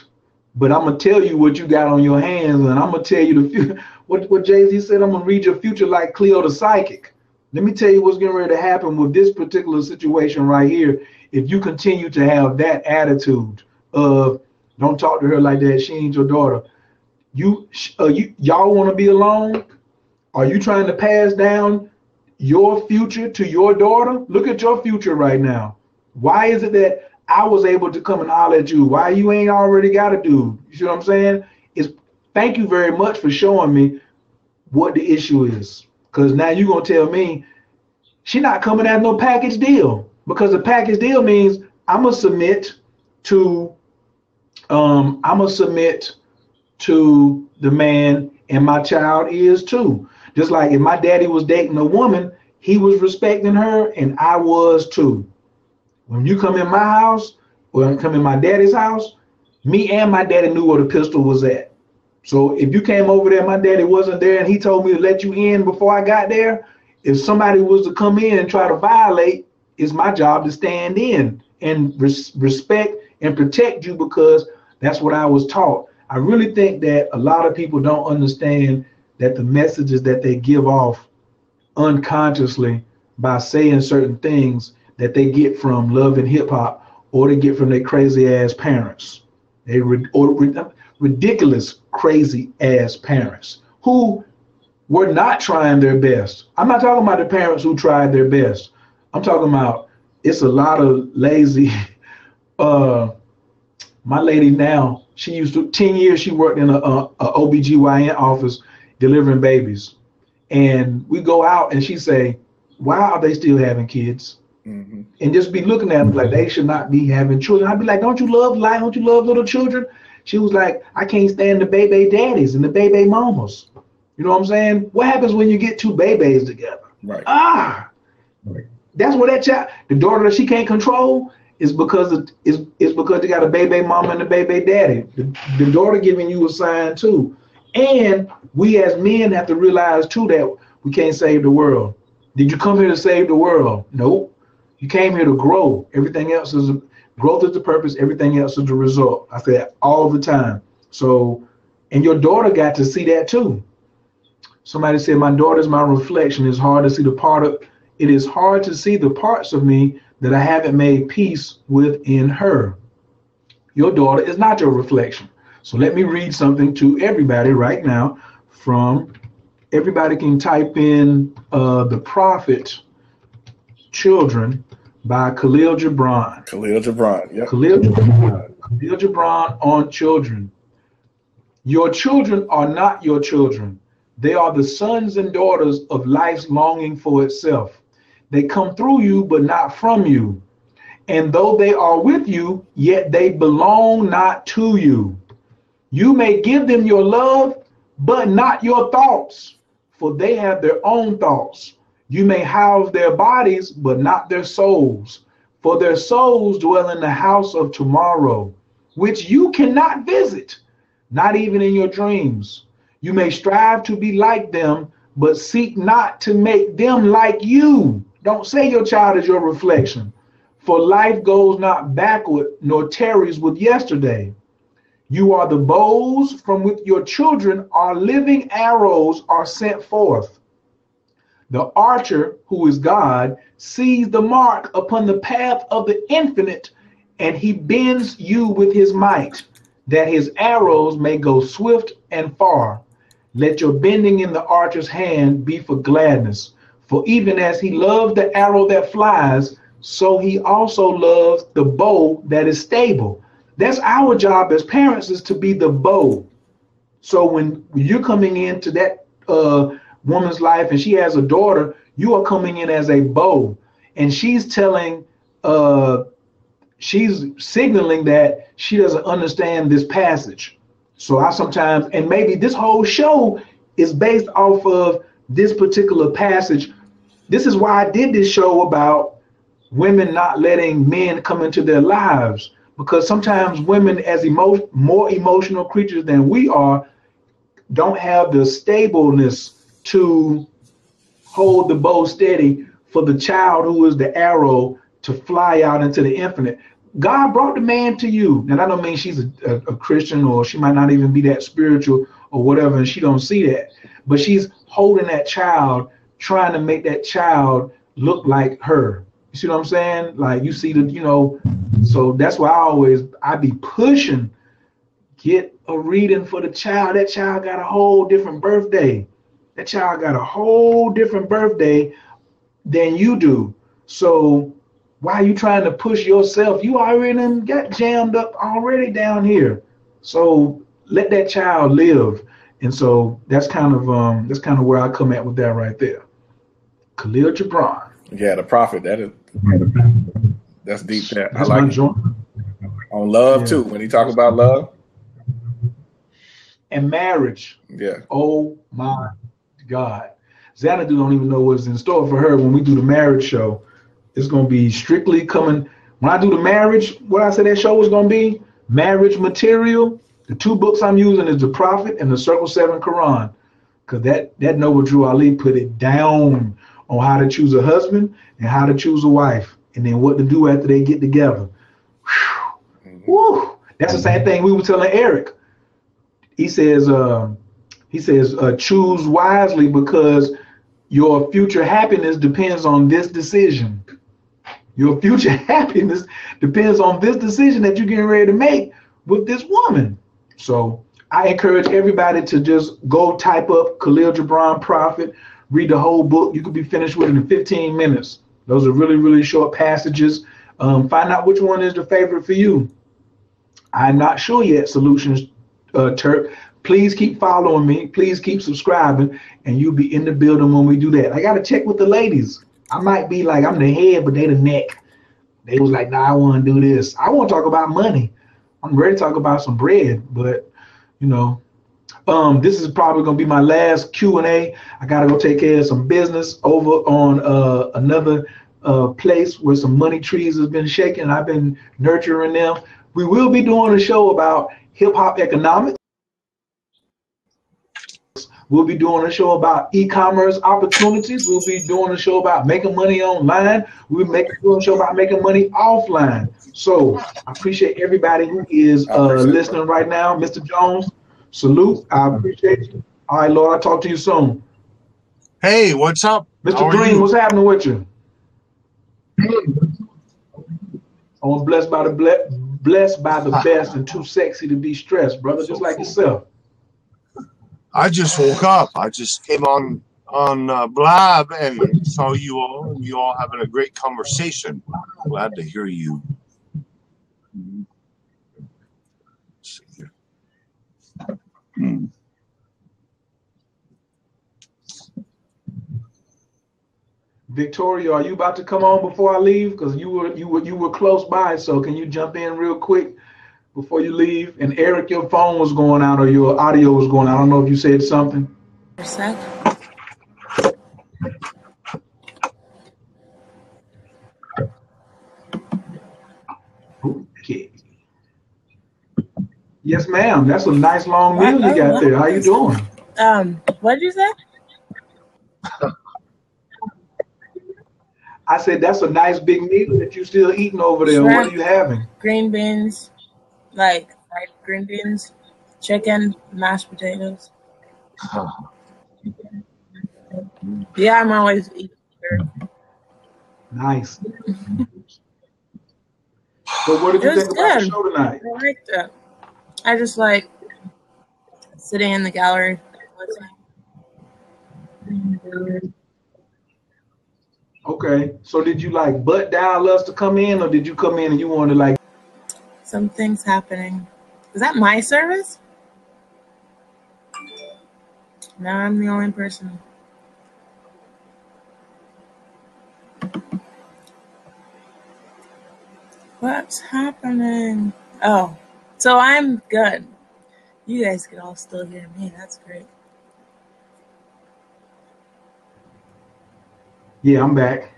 Speaker 2: But I'm gonna tell you what you got on your hands, and I'm gonna tell you what Jay-Z said. I'm gonna read your future like Cleo the psychic. Let me tell you what's getting ready to happen with this particular situation right here. If you continue to have that attitude of don't talk to her like that, she ain't your daughter. Y'all want to be alone? Are you trying to pass down your future to your daughter? Look at your future right now. Why is it that I was able to come and holler at you? Why you ain't already got a dude? You see what I'm saying? Thank you very much for showing me what the issue is. Because now you're going to tell me she not coming at no package deal. Because a package deal means I'm going to submit to the man, and my child is too. Just like if my daddy was dating a woman, he was respecting her, and I was too. When you come in my house, or come in my daddy's house, me and my daddy knew where the pistol was at. So if you came over there, my daddy wasn't there, and he told me to let you in before I got there, if somebody was to come in and try to violate, it's my job to stand in and respect and protect you, because that's what I was taught. I really think that a lot of people don't understand that the messages that they give off unconsciously by saying certain things that they get from Love and Hip Hop, or they get from their crazy ass parents. Ridiculous, crazy ass parents who were not trying their best. I'm not talking about the parents who tried their best. I'm talking about it's a lot of lazy. My lady now, she used to 10 years she worked in a OBGYN office delivering babies. And we go out and she say, why are they still having kids? Mm-hmm. And just be looking at them like they should not be having children. I'd be like, don't you love life? Don't you love little children? She was like, I can't stand the baby daddies and the baby mamas. You know what I'm saying? What happens when you get two babies together?
Speaker 4: Right.
Speaker 2: Right. That's what that child, the daughter that she can't control, is because because they got a baby mama and a baby daddy. The daughter giving you a sign too. And we as men have to realize too that we can't save the world. Did you come here to save the world? Nope. You came here to grow. Everything else is growth is the purpose. Everything else is the result. I say that all the time. So, and your daughter got to see that too. Somebody said, my daughter's my reflection. It's hard to see it is hard to see the parts of me that I haven't made peace with in her. Your daughter is not your reflection. So let me read something to everybody right now from, everybody can type in The Prophet Children by Khalil Gibran.
Speaker 4: Khalil Gibran, yeah.
Speaker 2: Khalil Gibran on children. Your children are not your children. They are the sons and daughters of life's longing for itself. They come through you, but not from you. And though they are with you, yet they belong not to you. You may give them your love, but not your thoughts, for they have their own thoughts. You may house their bodies, but not their souls, for their souls dwell in the house of tomorrow, which you cannot visit, not even in your dreams. You may strive to be like them, but seek not to make them like you. Don't say your child is your reflection, for life goes not backward, nor tarries with yesterday. You are the bows from which your children are living arrows are sent forth. The archer, who is God, sees the mark upon the path of the infinite, and he bends you with his might, that his arrows may go swift and far. Let your bending in the archer's hand be for gladness. For even as he loves the arrow that flies, so he also loves the bow that is stable. That's our job as parents, is to be the bow. So when you're coming into that woman's life and she has a daughter, you are coming in as a bow. And she's signaling that she doesn't understand this passage. So I sometimes, and maybe this whole show is based off of this particular passage, this is why I did this show about women not letting men come into their lives, because sometimes women, as more emotional creatures than we are, don't have the stableness to hold the bow steady for the child who is the arrow to fly out into the infinite. God brought the man to you. Now, that don't mean she's a Christian, or she might not even be that spiritual or whatever, and she don't see that. But she's holding that child, trying to make that child look like her. You see what I'm saying? Like, you see the, so that's why I be pushing, get a reading for the child. That child got a whole different birthday. That child got a whole different birthday than you do. So why are you trying to push yourself? You already got jammed up already down here. So let that child live. And so that's kind of where I come at with that right there. Khalil Gibran.
Speaker 4: Yeah, the prophet. That's deep. There. I
Speaker 2: That's
Speaker 4: like
Speaker 2: my
Speaker 4: it.
Speaker 2: joint.
Speaker 4: On love too. When he talk about love
Speaker 2: and marriage.
Speaker 4: Yeah.
Speaker 2: Oh my God. Xanadu don't even know what's in store for her when we do the marriage show. It's going to be strictly coming. When I do the marriage, what I said that show was going to be, marriage material. The two books I'm using is The Prophet and the Circle 7 Quran. Because that Noble Drew Ali put it down on how to choose a husband and how to choose a wife. And then what to do after they get together. Whew. That's the same thing we were telling Eric. He says, choose wisely because your future happiness depends on this decision. Your future happiness depends on this decision that you're getting ready to make with this woman. So I encourage everybody to just go type up Khalil Gibran Prophet, read the whole book. You could be finished with it in 15 minutes. Those are really, really short passages. Find out which one is the favorite for you. I'm not sure yet, Solutions Turk. Please keep following me. Please keep subscribing, and you'll be in the building when we do that. I got to check with the ladies. I might be like, I'm the head, but they the neck. They was like, nah, I want to do this. I want to talk about money. I'm ready to talk about some bread, but, this is probably going to be my last Q&A. I got to go take care of some business over on another place where some money trees has been shaking. I've been nurturing them. We will be doing a show about hip-hop economics. We'll be doing a show about e-commerce opportunities. We'll be doing a show about making money online. We'll be doing a show about making money offline. So I appreciate everybody who is listening right now. Mr. Jones, salute. I appreciate you. All right, Lord, I'll talk to you soon.
Speaker 5: Hey, what's up?
Speaker 2: Mr. Green, what's happening with you? I'm blessed by the best and too sexy to be stressed, brother, just like yourself.
Speaker 5: I just woke up. I just came on Blab and saw you all having a great conversation. Glad to hear you. Let's see here.
Speaker 2: Victoria, are you about to come on before I leave? Because you were close by, so can you jump in real quick before you leave? And Eric, your phone was going out or your audio was going out. I don't know if you said something. Okay. Yes, ma'am. That's a nice long meal you got there. How you doing?
Speaker 6: What did you say?
Speaker 2: I said that's a nice big meal that you're still eating over there. Shrimp, what are you having?
Speaker 6: Green beans, like fried green beans, chicken, mashed potatoes. Yeah, I'm always eating.
Speaker 2: Nice. So what did you think about the show tonight?
Speaker 6: I liked it. I just like sitting in the gallery.
Speaker 2: Okay, so did you like butt dial us to come in, or did you come in and you wanted to like?
Speaker 6: Something's happening. Is that my service? No, I'm the only person. What's happening? Oh, so I'm good. You guys can all still hear me. That's great.
Speaker 2: Yeah, I'm back.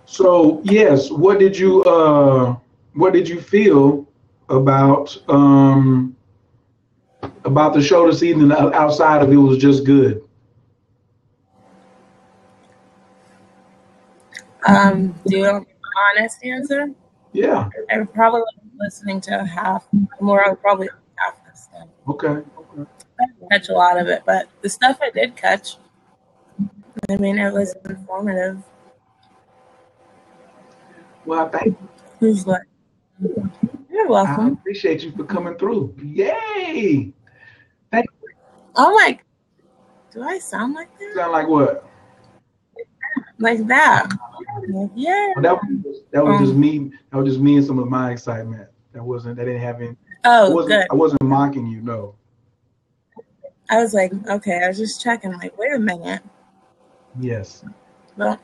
Speaker 2: So yes, what did you feel about the show this evening outside of it was just good?
Speaker 6: Do you want an honest answer?
Speaker 2: Yeah.
Speaker 6: I probably wasn't listening to probably half the stuff.
Speaker 2: Okay.
Speaker 6: I didn't catch a lot of it, but the stuff I did catch, I mean, it was informative.
Speaker 2: Well, thank you.
Speaker 6: Who's like? You're welcome.
Speaker 2: I appreciate you for coming through. Yay! Thank you.
Speaker 6: Oh my! Do I sound like that?
Speaker 2: Sound like what?
Speaker 6: Like that? Yeah.
Speaker 2: Well, that was just me. That was just me and some of my excitement. That didn't have any.
Speaker 6: Oh, good.
Speaker 2: I wasn't mocking you, no.
Speaker 6: I was like, okay. I was just checking. Like, wait a minute.
Speaker 2: Yes.
Speaker 6: Well.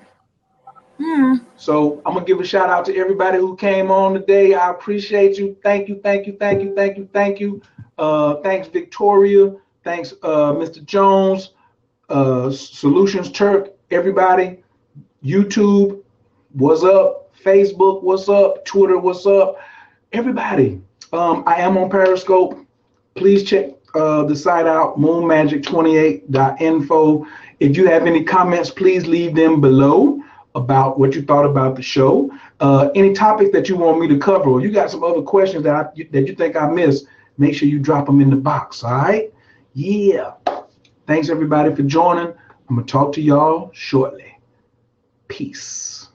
Speaker 2: So I'm gonna give a shout out to everybody who came on today. I appreciate you. Thank you. Thanks, Victoria. Thanks, Mr. Jones. Solutions Turk. Everybody. YouTube, what's up? Facebook, what's up? Twitter, what's up? Everybody. I am on Periscope. Please check the site out, moonmagic28.info. If you have any comments, please leave them below about what you thought about the show. Any topics that you want me to cover, or you got some other questions that you think I missed, make sure you drop them in the box, all right? Yeah. Thanks, everybody, for joining. I'm going to talk to y'all shortly. Peace.